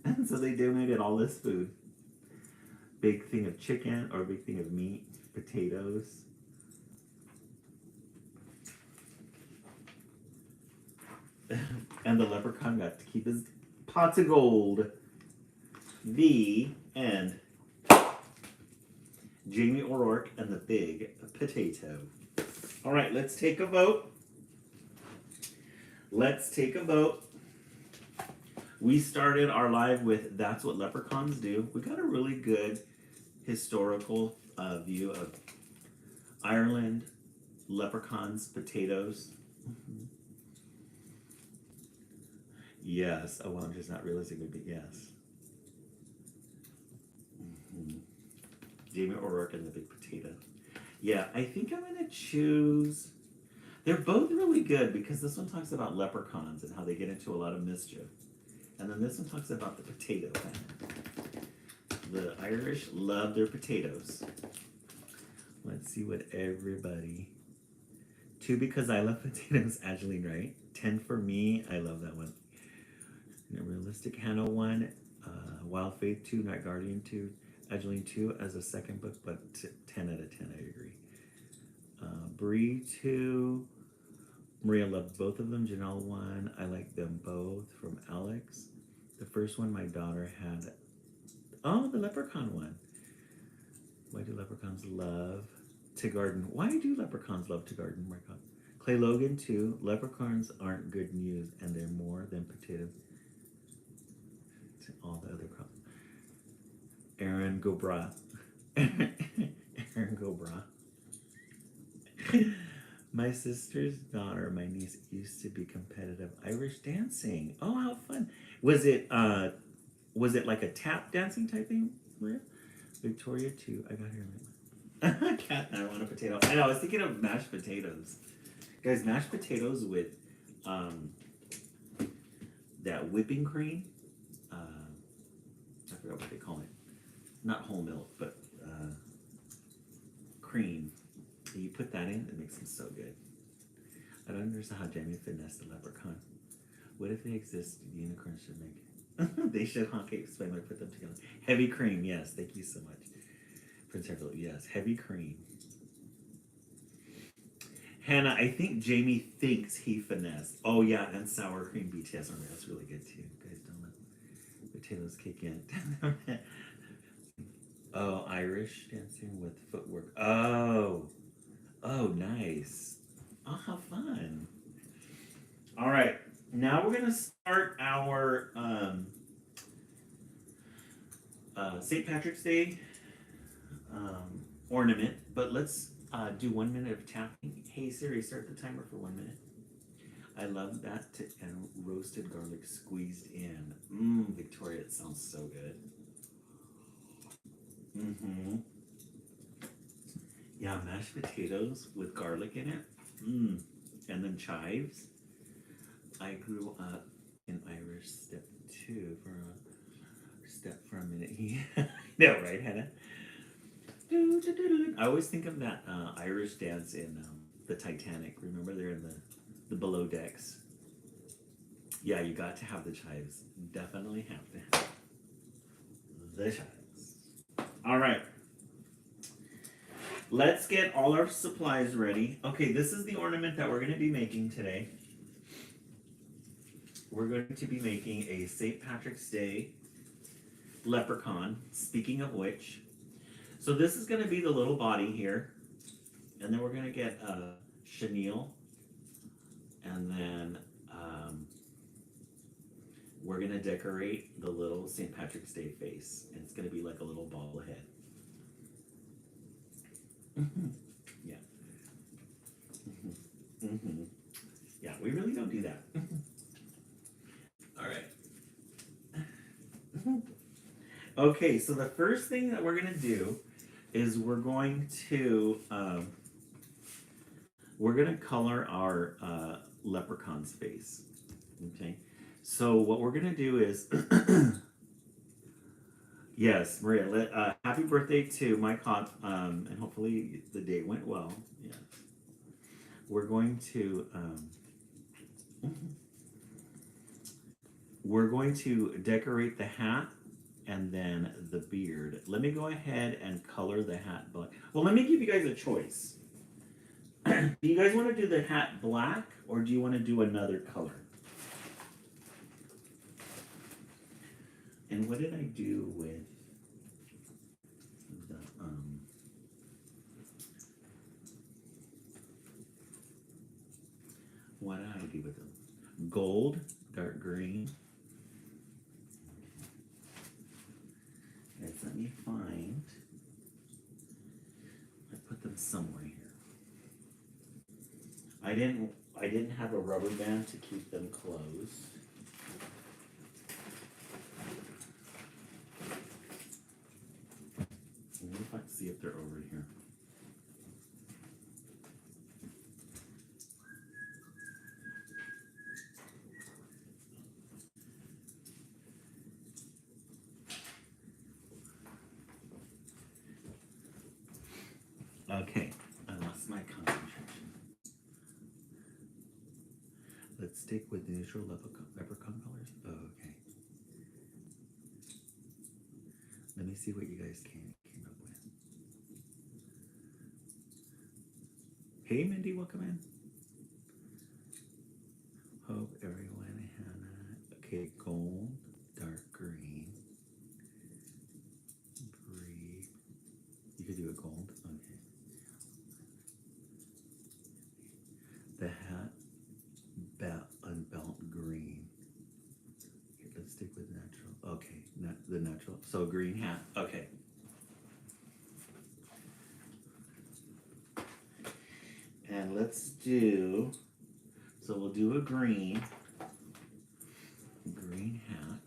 And so they donated all this food. Big thing of chicken or big thing of meat, potatoes. And the leprechaun got to keep his pots of gold. The end. Jamie O'Rourke and the Big Potato. All right, let's take a vote. Let's take a vote. We started our live with That's What Leprechauns Do. We got a really good historical view of Ireland, leprechauns, potatoes. Yes. Oh, well, I'm just not realizing it would be yes. Jamie O'Rourke and the Big Potato. Yeah, I think I'm going to choose. They're both really good because this one talks about leprechauns and how they get into a lot of mischief. And then this one talks about the potato famine. The Irish love their potatoes. Let's see what everybody. 2 because I love potatoes, Angeline Wright. 10 for me. I love that one. Realistic Hannah 1. Wild Faith 2. Night Guardian 2. Angeline 2 as a second book, but 10 out of 10, I agree. Bree 2. Maria loved both of them. Janelle 1. I like them both from Alex. The first one my daughter had. Oh, the leprechaun one. Why do leprechauns love to garden? Why do leprechauns love to garden, Marco? Clay Logan 2. Leprechauns aren't good news, and they're more than potatoes to all the other crops. Aaron Gobra. Aaron Gobra. My sister's daughter, my niece, used to be competitive Irish dancing. Oh, how fun! Was it like a tap dancing type thing, Maria? Victoria too. I got here. Cat, I want a potato. I know. I was thinking of mashed potatoes, guys. Mashed potatoes with that whipping cream. I forgot what they call it. Not whole milk, but cream. You put that in, it makes them so good. I don't understand how Jamie finessed the leprechaun. What if they exist? Unicorns should make it. They should, huh? Okay, explain when I put them together. Heavy cream, yes. Thank you so much. Prince Harold, yes. Heavy cream. Hannah, I think Jamie thinks he finessed. Oh, yeah, and sour cream BTS. That's really good, too. Guys, don't let potatoes kick in. Oh, Irish dancing with footwork. Oh, nice. Oh, how fun. All right, now we're going to start our St. Patrick's Day ornament, but let's do 1 minute of tapping. Hey Siri, start the timer for 1 minute. I love that and roasted garlic squeezed in. Victoria, it sounds so good. Yeah, mashed potatoes with garlic in it. And then chives. I grew up in Irish step 2 for a minute. No, right, Hannah? I always think of that Irish dance in the Titanic. Remember, they're in the below decks. Yeah, you got to have the chives. Definitely have to have the chives. All right. Let's get all our supplies ready. Okay, this is the ornament that we're going to be making today. We're going to be making a St. Patrick's Day leprechaun, speaking of which. So this is going to be the little body here. And then we're going to get a chenille. And then we're going to decorate the little St. Patrick's Day face. And it's going to be like a little bobblehead. Yeah. Yeah, we really don't do that. All right. Okay, so the first thing that we're going to do is we're going to color our leprechaun's face. Okay, so what we're going to do is yes, Maria, happy birthday to Mike Hott, and hopefully the date went well. Yes, we're going to we're going to decorate the hat and then the beard. Let me go ahead and color the hat black. Well, let me give you guys a choice. Do you guys want to do the hat black or do you want to do another color? And what did I do with the what did I do with them? Gold, dark green. Guys, let me find. I put them somewhere here. I didn't have a rubber band to keep them closed. Let me see if they're over here. Okay, I lost my concentration. Let's stick with the neutral leprechaun colors. Oh, okay. Let me see what you guys came up with. Hey, Mindy, welcome in. Hope everyone had okay, gold, dark green, green. You could do a gold. Okay. The hat, belt green. Here, let's stick with natural. Okay, the natural. So green hat. Okay. And let's do. So we'll do a green hat.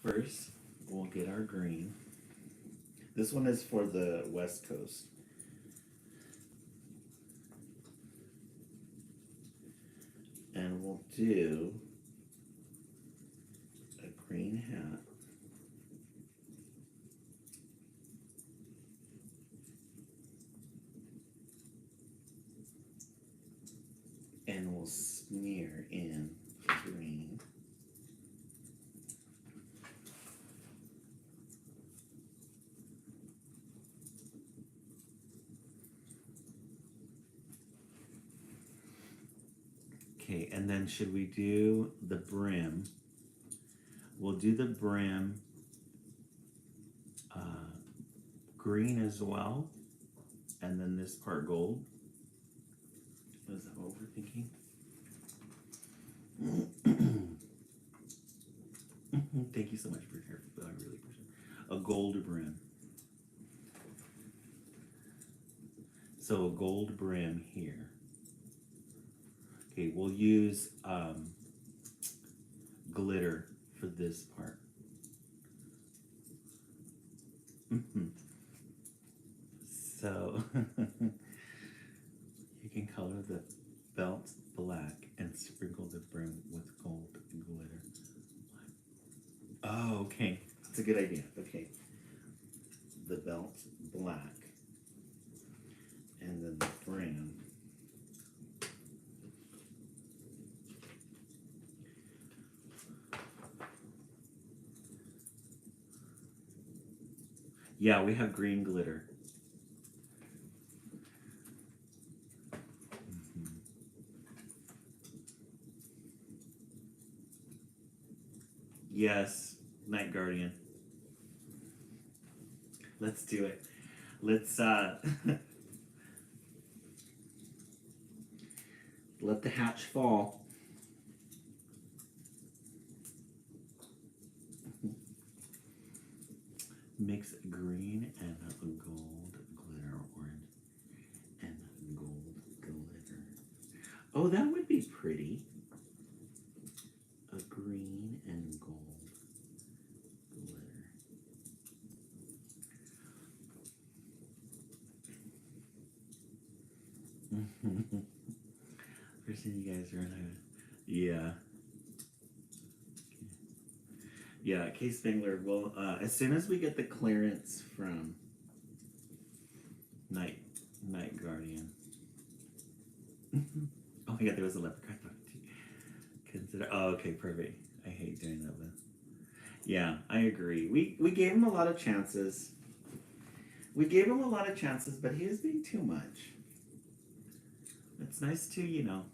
First, we'll get our green. This one is for the West Coast. And we'll do a green hat. And we'll smear in green. Okay, and then should we do the brim? We'll do the brim green as well, and then this part gold. Is that what we're thinking? Thank you so much for your help. I really appreciate it. A gold brim. So a gold brim here. Okay, we'll use glitter for this part. So you can color the belt black and sprinkle the brim with gold glitter. Oh, okay. That's a good idea. Okay. The belt black. And then the brim. Yeah, we have green glitter. Yes, Night Guardian. Let's do it. Let's let the hatch fall. Mix green and gold glitter, orange and gold glitter. Oh, that would be pretty. A green and gold glitter. First thing you guys are in. Yeah. Yeah, Kay Spengler will, as soon as we get the clearance from Night guardian. Oh my god, there was a leprechaun. Consider. Oh, okay, perfect. I hate doing that one. Yeah, I agree. We gave him a lot of chances. We gave him a lot of chances, but he was being too much. It's nice to, you know.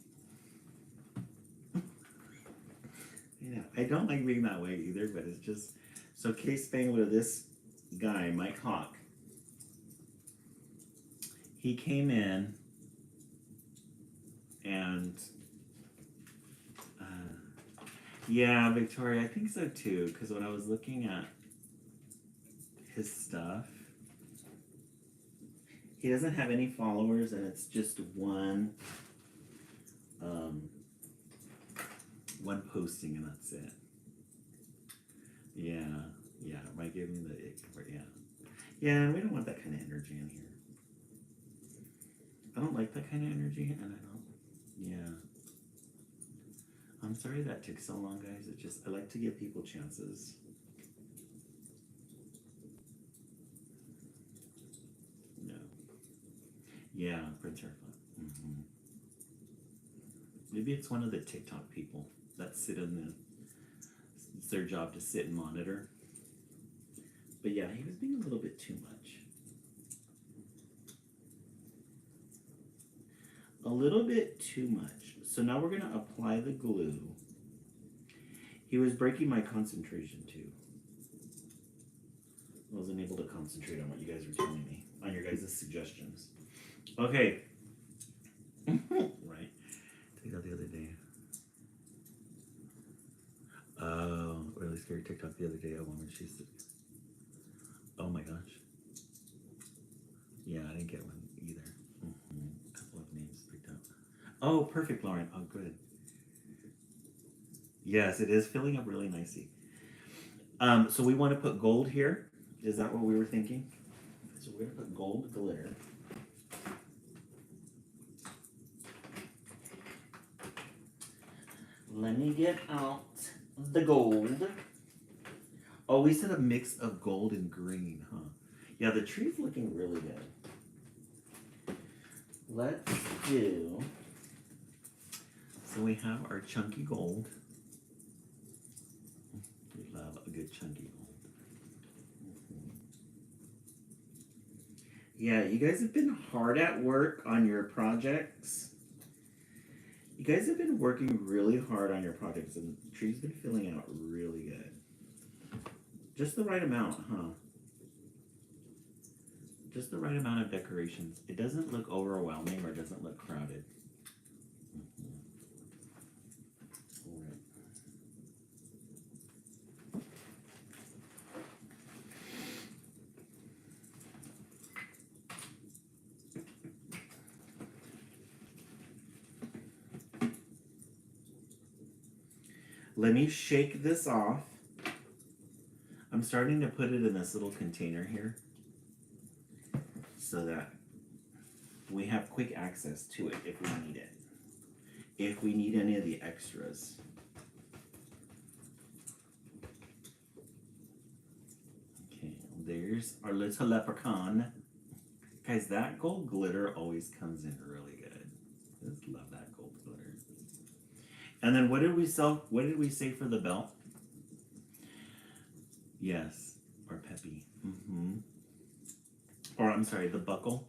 I don't like being that way either, but it's just so. Case Spangler, this guy, Mike Hawk, he came in and yeah, Victoria, I think so too. Because when I was looking at his stuff, he doesn't have any followers, and it's just one posting, and that's it. Yeah, yeah, it might give me the ick, yeah, we don't want that kind of energy in here. I don't like that kind of energy, and I don't. Yeah. I'm sorry that took so long, guys. It just, I like to give people chances. No. Yeah, Prince Airflow. Maybe it's one of the TikTok people that sit in the, it's their job to sit and monitor. But yeah, he was being a little bit too much. A little bit too much. So now we're going to apply the glue. He was breaking my concentration too. I wasn't able to concentrate on what you guys were telling me, on your guys' suggestions. Okay. Right. Take that the other day. Oh, really scary TikTok the other day. A woman, she's, oh my gosh. Yeah, I didn't get one either. A couple of names picked up. Oh, perfect, Lauren. Oh, good. Yes, it is filling up really nicely. So we want to put gold here. Is that what we were thinking? So we're going to put gold glitter. Let me get out the gold. Oh, we said a mix of gold and green, huh? Yeah, the tree's looking really good. Let's do... So we have our chunky gold. We love a good chunky gold. Yeah, you guys have been hard at work on your projects. You guys have been working really hard on your projects, and the tree's been filling out really good. Just the right amount, huh? Just the right amount of decorations. It doesn't look overwhelming or doesn't look crowded. All right. Let me shake this off. I'm starting to put it in this little container here so that we have quick access to it if we need it. If we need any of the extras. Okay, there's our little leprechaun. Guys, that gold glitter always comes in really good. I just love that gold glitter. And then what did we sell? What did we say for the belt? Yes, or peppy. Or I'm sorry, the buckle.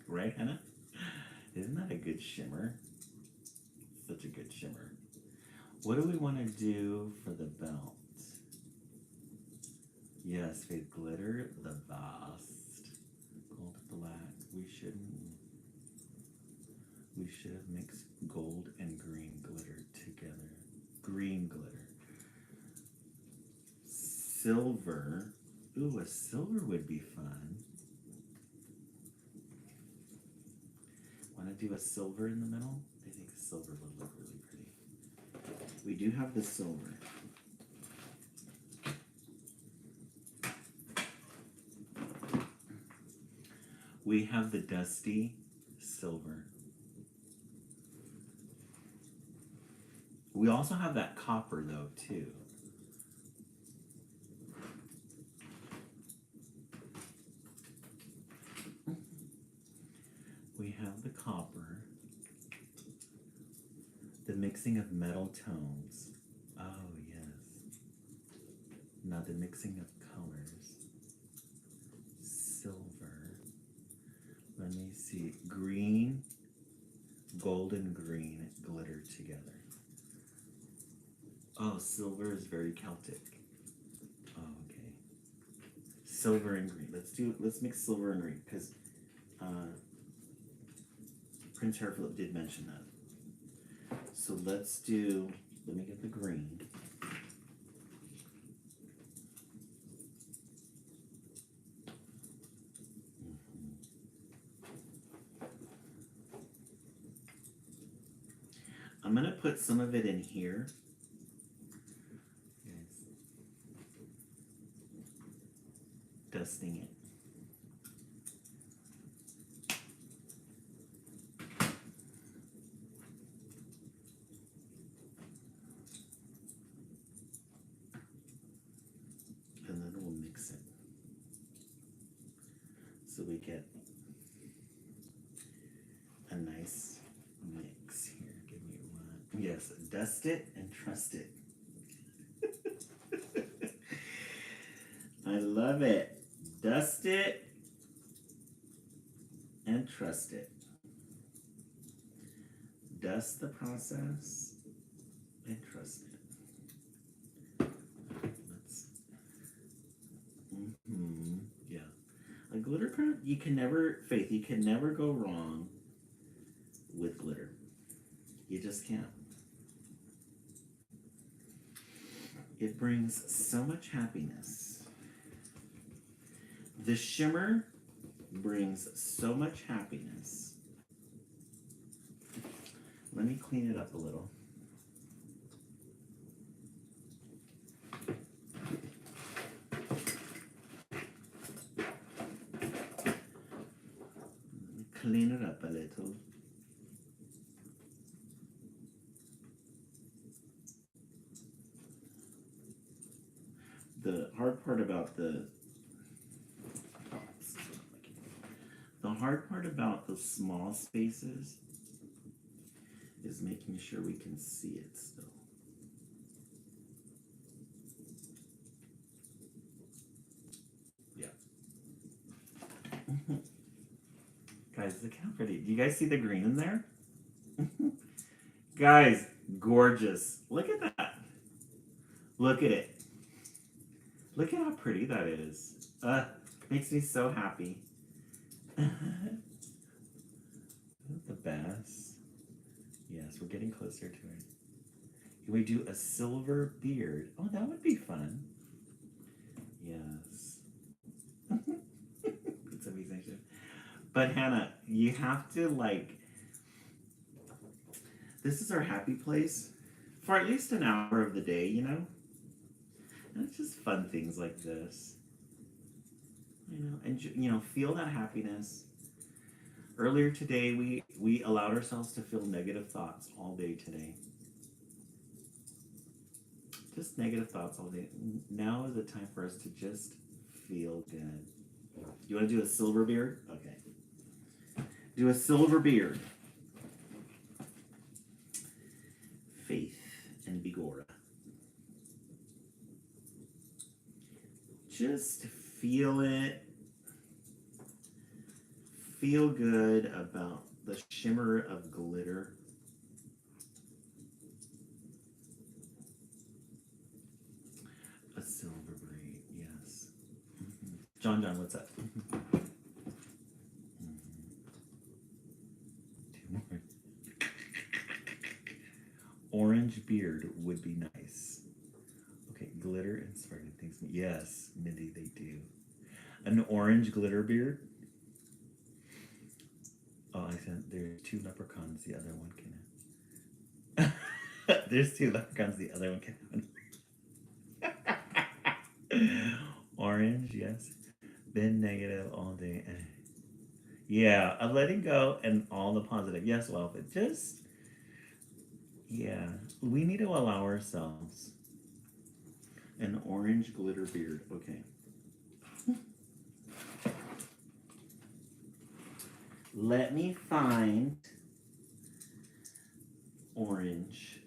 Right, Hannah? Isn't that a good shimmer? Such a good shimmer. What do we want to do for the belt? Yes, fade glitter, the best. Gold black. We should have mixed gold and green glitter together. Green glitter. Silver. Ooh, a silver would be fun. Want to do a silver in the middle? I think a silver would look really pretty. We do have the silver. We have the dusty silver. We also have that copper though too. the copper, the mixing of metal tones. Oh, yes. Now the mixing of colors. Silver. Let me see. Green, gold, and green glitter together. Oh, silver is very Celtic. Oh, okay. Silver and green. Let's mix silver and green because Prince Harry Philip did mention that. So let me get the green. I'm gonna put some of it in here. Yes. Dusting it. And then we'll mix it. So we get a nice mix here. Give me one. Yes, dust it and trust it. I love it. Dust it and trust it. Dust the process and trust it. Yeah. A glitter craft, Faith, you can never go wrong with glitter. You just can't. It brings so much happiness. The shimmer brings so much happiness. Let me clean it up a little. Clean it up a little. The hard part about the small spaces is making sure we can see it still. Yeah. Guys, look how pretty. Do you guys see the green in there? Guys, gorgeous. Look at that. Look at it. Look at how pretty that is. Makes me so happy. The best. Yes, we're getting closer to it. Can we do a silver beard? Oh, that would be fun. Yes. It's amazing. But Hannah, you have to this is our happy place for at least an hour of the day, you know? And it's just fun things like this. And feel that happiness. Earlier today, we allowed ourselves to feel negative thoughts all day today. Just negative thoughts all day. Now is the time for us to just feel good. You want to do a silver beard? Okay. Do a silver beard. Faith and Bigora. Just feel it. Feel good about the shimmer of glitter. A silver braid, yes. John, what's up? Two more. Orange beard would be nice. Okay, glitter inspired things. Yes, Mindy, they do. An orange glitter beard. Oh, I said there's two leprechauns. The other one can. There's two leprechauns. The other one can. Orange, yes. Been negative all day. Yeah, I'm letting go and all the positive. Yes, well, but just we need to allow ourselves an orange glitter beard. Okay. Let me find orange.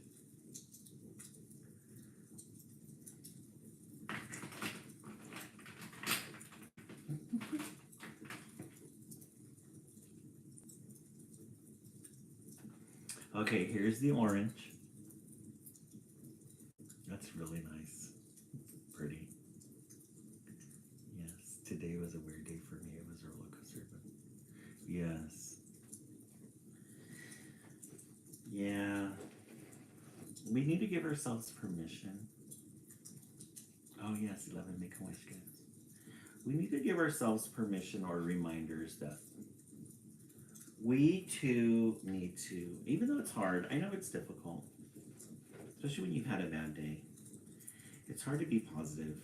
Okay, here's the orange. That's really nice. Pretty. Yes, today was a weird day for me. It was a roller coaster, but yes. Yeah. We need to give ourselves permission. Oh yes, 11 Make-A-Wish gifts. We need to give ourselves permission or reminders that we too need to, even though it's hard, I know it's difficult, especially when you've had a bad day. It's hard to be positive.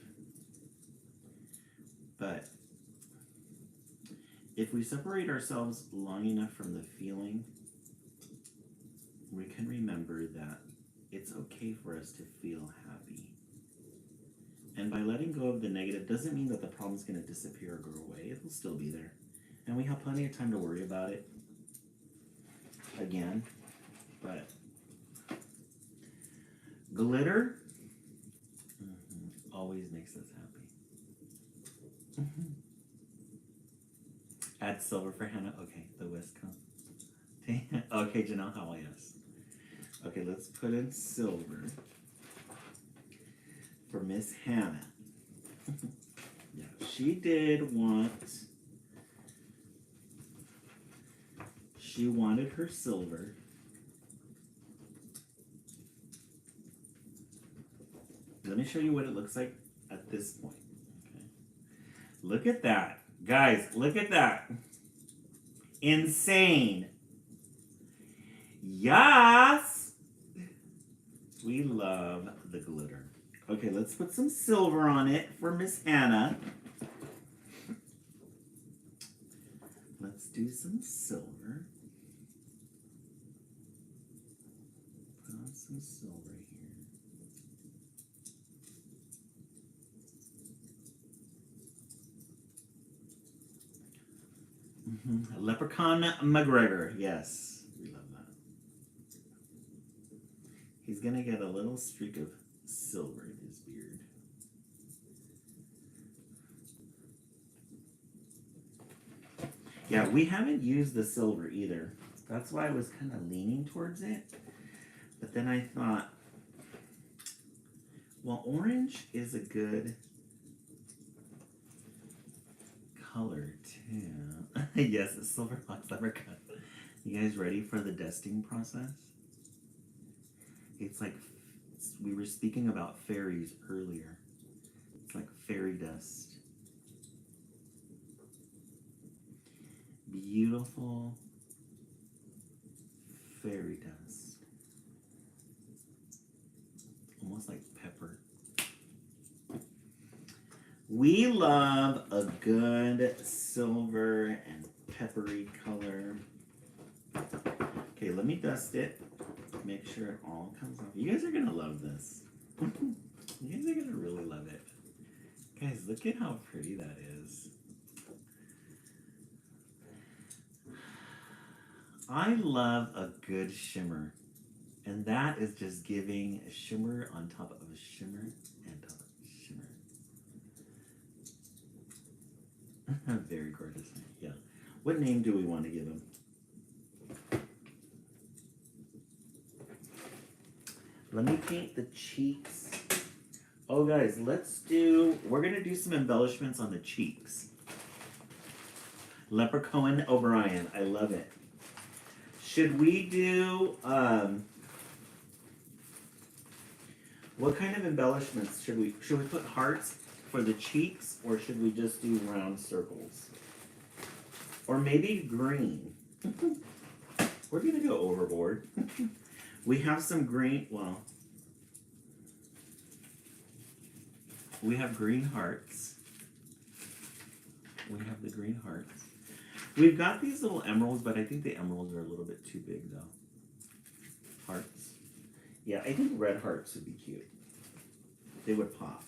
But if we separate ourselves long enough from the feeling, we can remember that it's okay for us to feel happy. And by letting go of the negative doesn't mean that the problem's going to disappear or go away. It'll still be there. And we have plenty of time to worry about it again. But glitter always makes us happy. Add silver for Hannah. Okay, the whisk comes. Okay, Janelle Howell, yes. Okay, let's put in silver for Miss Hannah. Yeah, she did want, she wanted her silver. Let me show you what it looks like at this point. Okay. Look at that. Guys, look at that. Insane. Yes! We love the glitter. Okay, let's put some silver on it for Miss Hannah. Let's do some silver. Put on some silver here. Leprechaun McGregor, yes, we love that. He's gonna get a little streak of silver in his beard. Yeah, we haven't used the silver either. That's why I was kind of leaning towards it. But then I thought, well, orange is a good color too. Yes, it's silver fox leprechaun. You guys ready for the dusting process? It's like, we were speaking about fairies earlier. It's like fairy dust. Beautiful fairy dust. Almost like pepper. We love a good silver and peppery color. Okay, let me dust it. Make sure it all comes off. You guys are gonna love this. You guys are gonna really love it. Guys, look at how pretty that is. I love a good shimmer. And that is just giving a shimmer on top of a shimmer and top of a shimmer. Very gorgeous. Yeah. What name do we want to give him? Let me paint the cheeks. Oh, guys, we're going to do some embellishments on the cheeks. Leprechaun O'Brien. I love it. Should we do, what kind of embellishments should we put hearts for the cheeks, or should we just do round circles? Or maybe green. We're going to go overboard. We have some green, well, we have green hearts. We have the green hearts. We've got these little emeralds, but I think the emeralds are a little bit too big, though. Hearts. Yeah, I think red hearts would be cute. They would pop.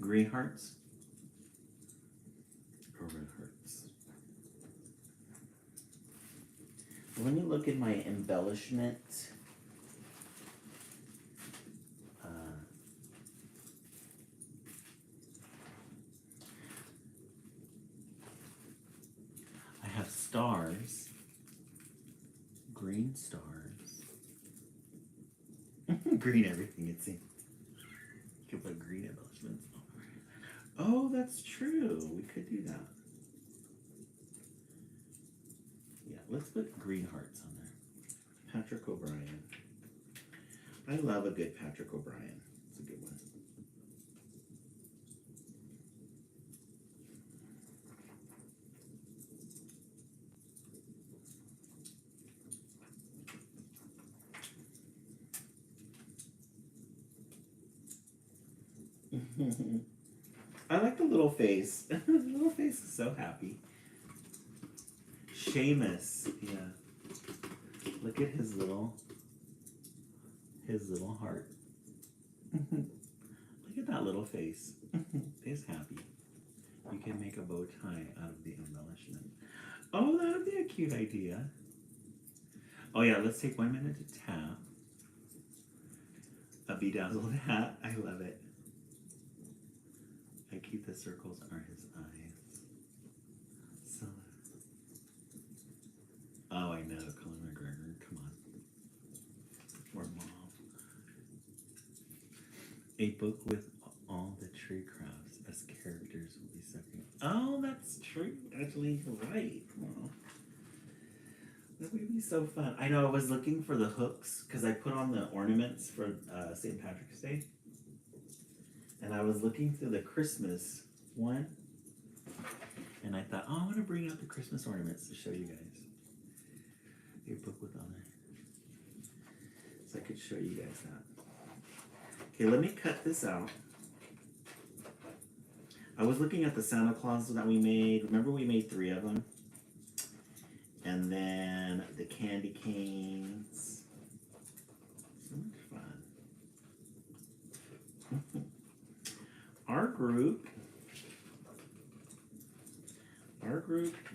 Green hearts. So let me look in my embellishment. I have stars, green stars, green everything it seems. You could put green embellishments. Oh, that's true. We could do that. Yeah, let's put green hearts on there. Patrick O'Brien. I love a good Patrick O'Brien. It's a good one. I like the little face. The little face is so happy. Seamus, yeah. Look at his little heart. Look at that little face. He's happy. You can make a bow tie out of the embellishment. Oh, that would be a cute idea. Oh yeah, let's take 1 minute to tap. A bedazzled hat. I love it. I keep the circles are his eyes. So. Oh, I know, Colin McGregor. Come on. Or mom. A book with all the tree crafts as characters will be second. Oh, that's true. Actually, you're right. Oh. That would be so fun. I know I was looking for the hooks because I put on the ornaments for St. Patrick's Day. And I was looking through the Christmas one. And I thought, oh, I want to bring out the Christmas ornaments to show you guys. Your book with all that. So I could show you guys that. Okay, let me cut this out. I was looking at the Santa Claus that we made. Remember we made 3 of them? And then the candy canes. So much fun. Our group,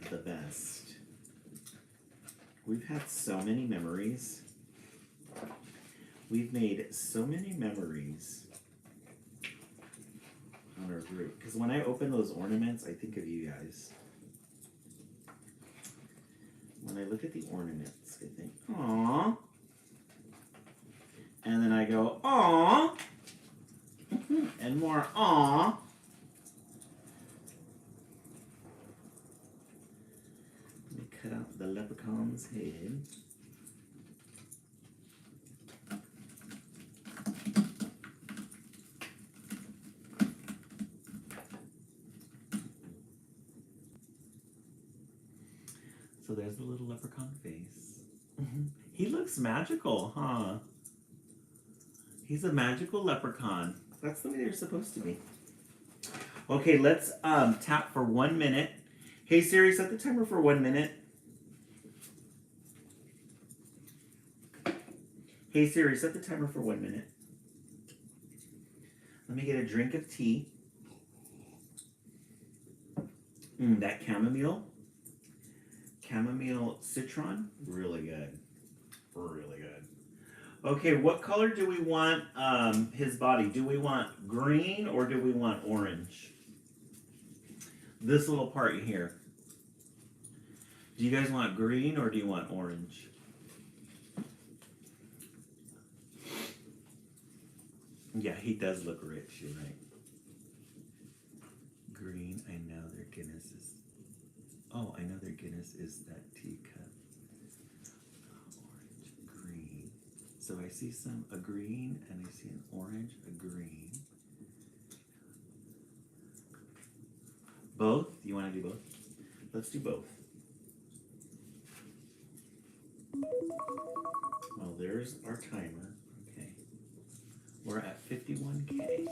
the best. We've had so many memories. We've made so many memories on our group. Because when I open those ornaments, I think of you guys. When I look at the ornaments, I think, aww. And then I go, aww. And more, aww. Let me cut out the leprechaun's head. So there's the little leprechaun face. He looks magical, huh? He's a magical leprechaun. That's the way they're supposed to be. Okay, let's tap for 1 minute. Hey Siri, set the timer for 1 minute. Hey Siri, set the timer for 1 minute. Let me get a drink of tea. That chamomile citron, really good. Really good. Okay, what color do we want his body? Do we want green or do we want orange? This little part here. Do you guys want green or do you want orange? Yeah, he does look rich, you're right. Green, I know their Guinness is... Oh, I know their Guinness is that teacup. Orange, green. So I see a green, and I see an orange, a green. Both? You want to do both? Let's do both. Well, there's our timer. Okay. We're at 51K.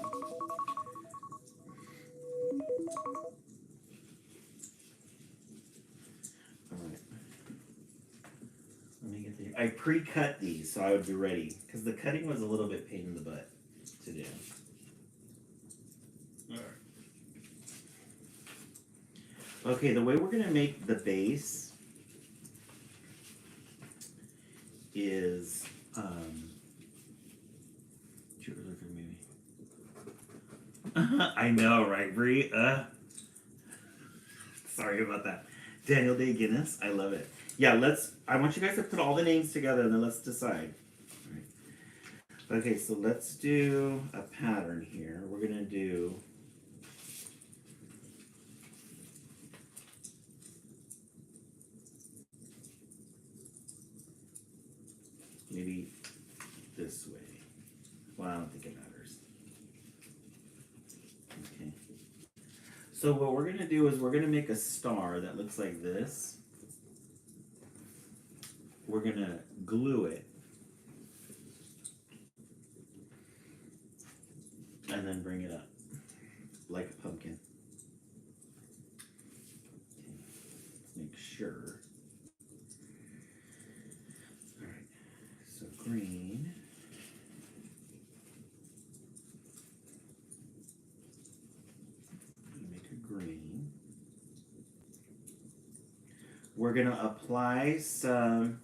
Alright. Let me get the... I pre-cut these so I would be ready. Because the cutting was a little bit pain in the butt to do. Alright. Okay, the way we're going to make the base is too early for me. I know, right, Bree? Sorry about that. Daniel Day Guinness, I love it. Yeah, I want you guys to put all the names together and then let's decide. All right. Okay, so let's do a pattern here. We're gonna do maybe this way. Well, I don't think it matters. Okay. So what we're gonna do is we're gonna make a star that looks like this. We're gonna glue it. And then bring it up like a pumpkin. Okay. Make sure. All right. So green. Make a green. We're gonna apply some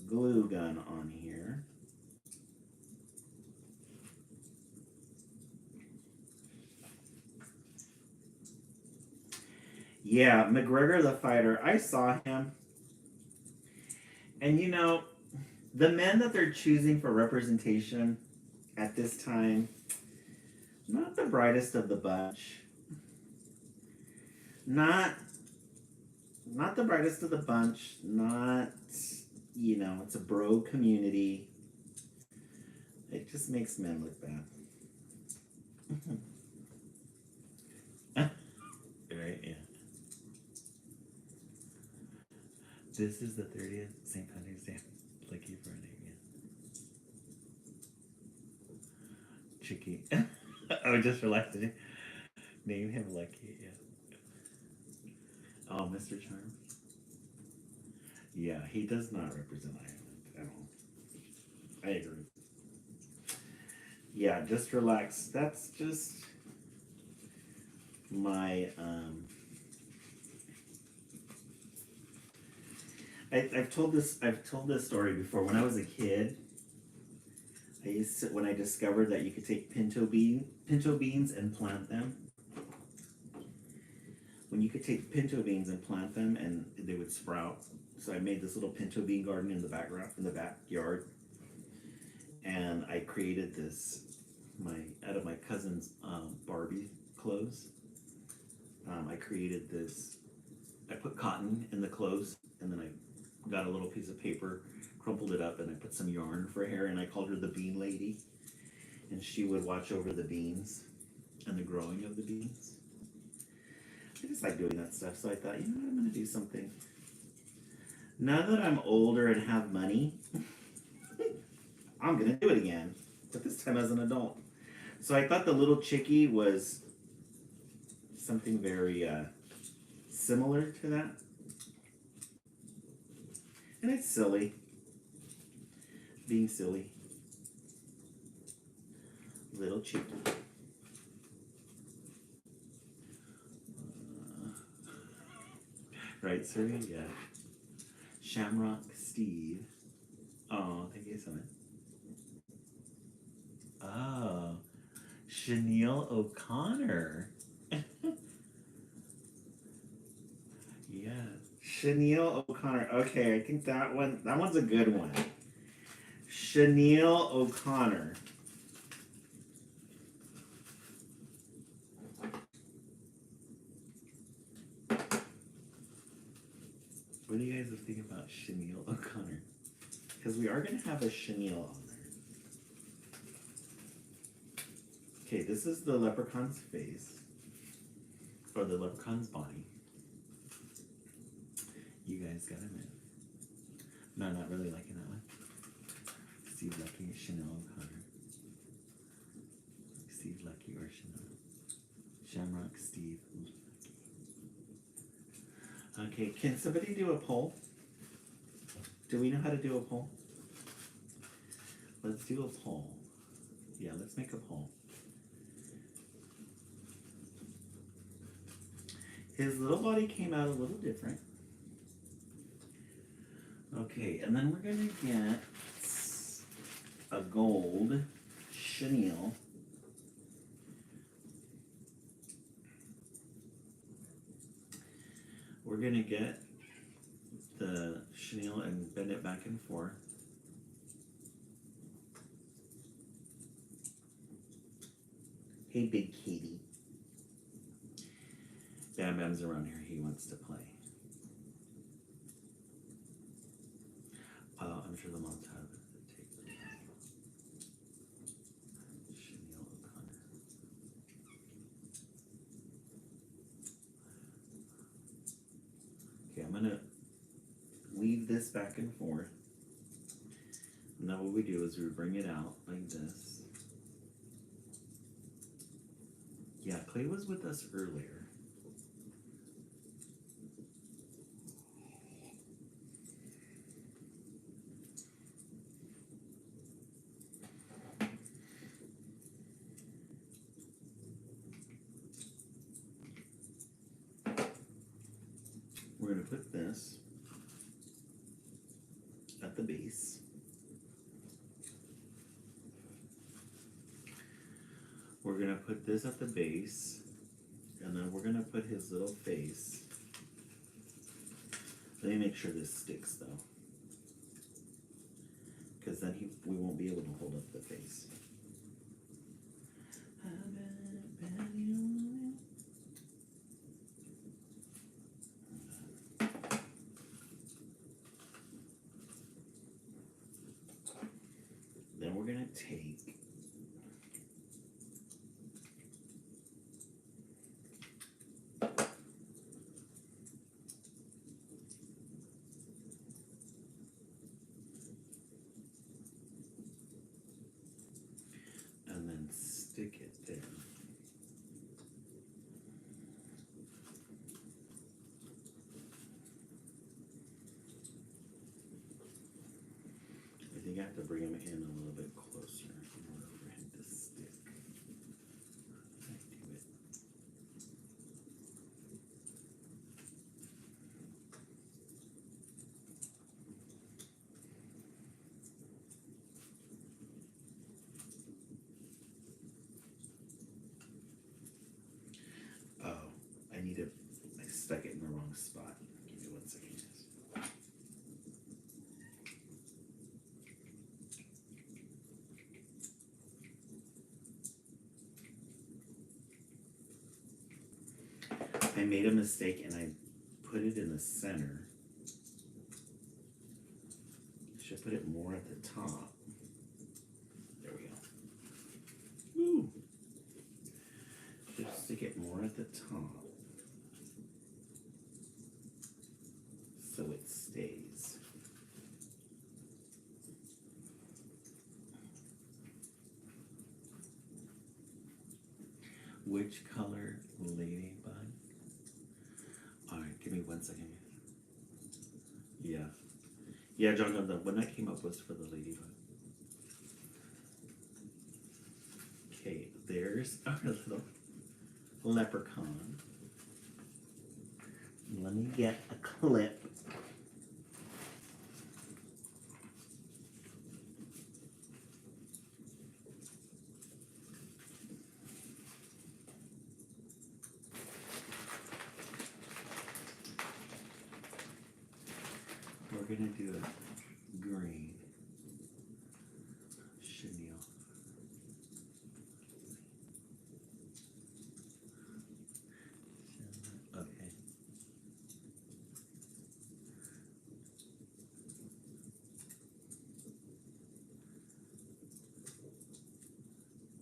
glue gun on here. Yeah, McGregor the fighter. I saw him. And you know, the men that they're choosing for representation at this time, not the brightest of the bunch. Not the brightest of the bunch. Not, you know, it's a bro community. It just makes men look bad. Right, yeah. This is the 30th St. Patrick's Day. Lucky for a name, yeah. Chicky. Oh, just relax. Name him Lucky, yeah. Oh, Mr. Charm. Yeah, he does not represent Ireland at all. I agree. Yeah, just relax. That's just my I've told this story before. When I was a kid, when I discovered that you could take pinto beans and plant them. When you could take pinto beans and plant them and they would sprout. So I made this little pinto bean garden in the backyard. And I created this out of my cousin's Barbie clothes. I created this. I put cotton in the clothes, and then I got a little piece of paper, crumpled it up, and I put some yarn for her hair, and I called her the Bean Lady. And she would watch over the beans and the growing of the beans. I just like doing that stuff, so I thought, you know what, I'm going to do something. Now that I'm older and have money, I'm going to do it again, but this time as an adult. So I thought the little chickie was something very similar to that. And it's silly. Being silly. Little chickie. Right, sir? Yeah. Shamrock Steve. Oh, thank you so much. Oh. Chenille O'Connor. Yeah. Chenille O'Connor. Okay, I think that one's a good one. Chenille O'Connor. What do you guys think about Chenille O'Connor? Because we are going to have a chenille on there. Okay, this is the leprechaun's face. Or the leprechaun's body. You guys got it. No, not really liking that one. Steve Lucky, Chenille O'Connor. Steve Lucky or Chenille. Shamrock Steve Lucky. Okay, can somebody do a poll? Do we know how to do a poll? Let's do a poll. Yeah, let's make a poll. His little body came out a little different. Okay, and then we're gonna get a gold chenille. We're gonna get the chenille and bend it back and forth. Hey, big kitty. Bam Bam's around here. He wants to play. I'm sure the moms have the tape. Chenille O'Connor. Okay, I'm gonna weave this back and forth. And then what we do is we bring it out like this. Yeah, Clay was with us earlier. We're going to put this at the base. We're going to put this at the base, and then we're going to put his little face. Let me make sure this sticks though, because then we won't be able to hold up the face. Then we're going to take and then stick it there. I think I have to bring him in a little bit closer in order for him to stick. I do it. Oh, I stuck it in the wrong spot. Give me 1 second. I made a mistake and I put it in the center. Should put it more at the top. There we go. Woo! Just stick it more at the top so it stays. Which color ladybug? Alright, give me 1 second. Yeah. Yeah, John, the one that came up was for the ladybug. Okay, there's our little leprechaun. Let me get a clip. We're gonna do a green chenille. Okay.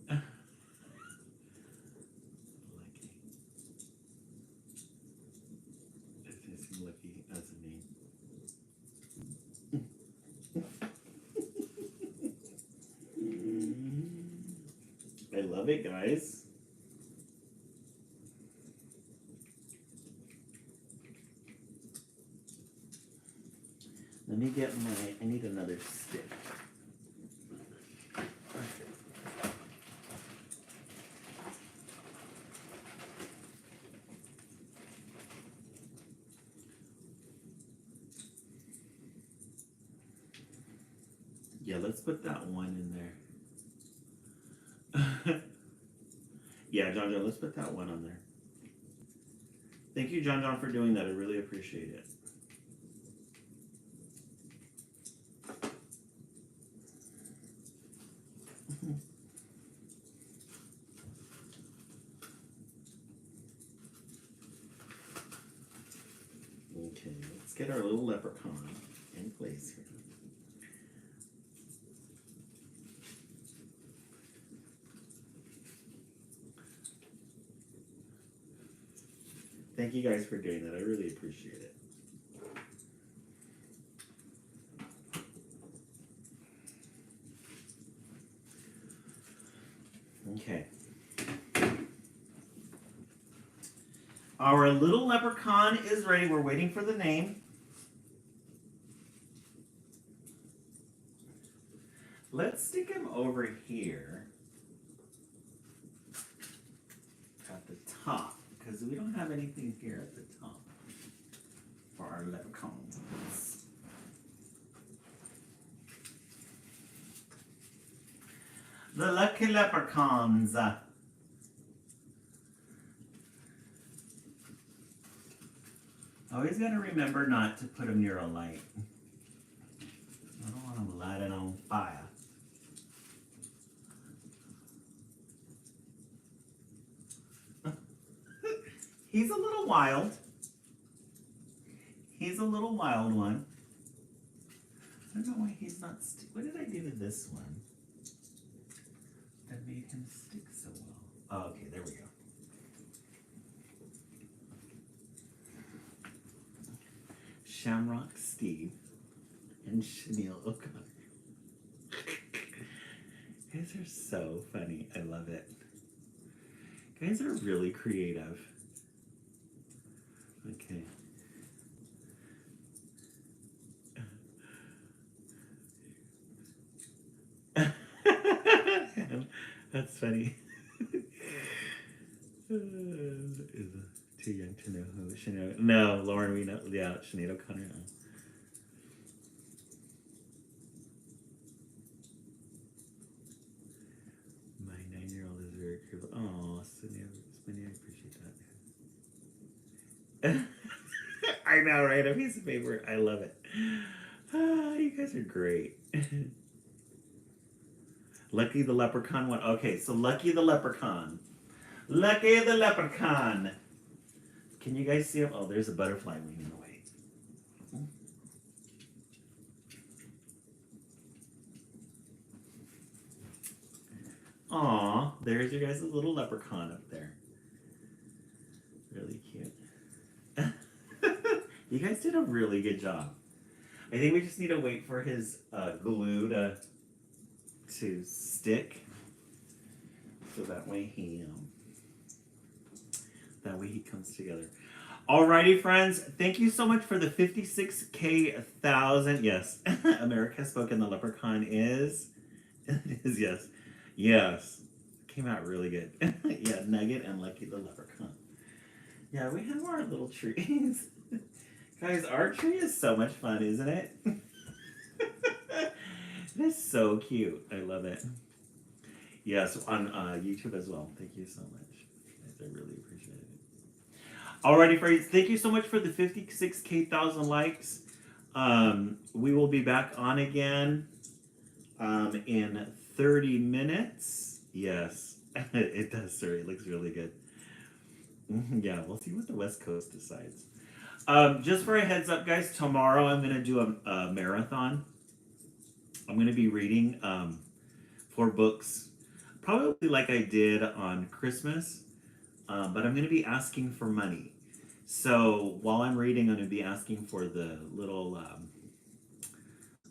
Lucky. It seems lucky as a name. I love it, guys. Let me get I need another stick. Yeah, let's put that one in there. Yeah, John John, let's put that one on there. Thank you, John John, for doing that. I really appreciate it. Okay, let's get our little leprechaun in place here. Thank you guys for doing that. I really appreciate it. Okay. Our little leprechaun is ready. We're waiting for the name. Let's stick him over here at the top because we don't have anything here at the top for our leprechauns. The lucky leprechauns. Always got to remember not to put them near a light. I don't want them lighting on fire. He's a little wild. He's a little wild one. I don't know why he's not what did I do to this one that made him stick so well? Oh, okay, there we go. Shamrock Steve and Chanel O'Connor. Guys are so funny. I love it. Guys are really creative. Okay. That's funny. Is too young to know who Sinead. No, Lauren, we know. Yeah, Sinead O'Connor. No. My 9-year-old is very cool. Oh, Sinead, I appreciate that. I know, right? A piece of paper. I love it. Ah, you guys are great. Lucky the Leprechaun one. Okay, so Lucky the Leprechaun. Lucky the Leprechaun. Can you guys see him? Oh, there's a butterfly wing in the way. Aw, there's your guys' little leprechaun up there. Really cute. You guys did a really good job. I think we just need to wait for his glue to stick, so that way he comes together. Alrighty, friends, thank you so much for the 56K thousand. Yes, America Spoken. The leprechaun is yes, came out really good. Yeah, Nugget and Lucky the leprechaun. Yeah, we have our little trees. Guys, our tree is so much fun, isn't it? It is so cute. I love it. Yes, on YouTube as well. Thank you so much. I really appreciate it. Alrighty, friends. Thank you so much for the 56K thousand likes. We will be back on again in 30 minutes. Yes, it does, sir. It looks really good. Yeah, we'll see what the West Coast decides. Just for a heads up, guys, tomorrow I'm going to do a marathon. I'm going to be reading 4 books, probably like I did on Christmas, but I'm going to be asking for money. So while I'm reading, I'm going to be asking for the little,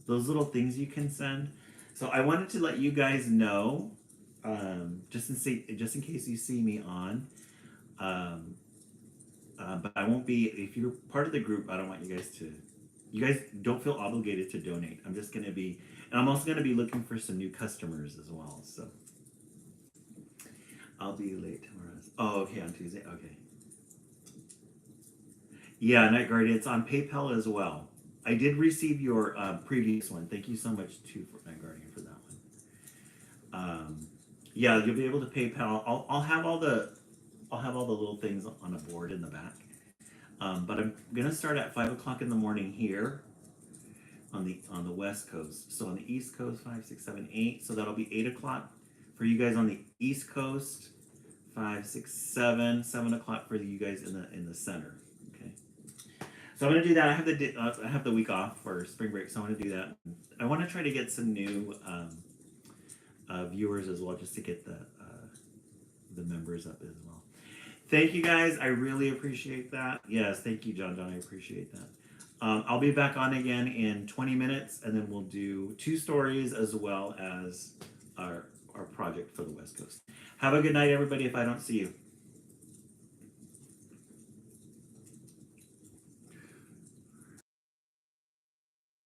those little things you can send. So I wanted to let you guys know, just in case you see me on, but I won't be, if you're part of the group, I don't want you guys don't feel obligated to donate. I'm just going to be, and I'm also going to be looking for some new customers as well. So I'll be late tomorrow. Oh, okay, on Tuesday. Okay. Yeah, Night Guardian. It's on PayPal as well. I did receive your previous one. Thank you so much too, for my guardian, for that one. Yeah, you'll be able to PayPal. I'll have all the little things on a board in the back. But I'm gonna start at 5 o'clock in the morning here on the West Coast. So on the East Coast, 5, 6, 7, 8. So that'll be 8 o'clock for you guys on the East Coast. 5, 6, 7, 7 o'clock for you guys in the center. Okay. So I'm gonna do that. I have the week off for spring break, so I'm gonna do that. I want to try to get some new viewers as well, just to get the members up as well. Thank you guys. I really appreciate that. Yes, thank you, John. I appreciate that. I'll be back on again in 20 minutes, and then we'll do 2 stories as well as our project for the West Coast. Have a good night, everybody, if I don't see you.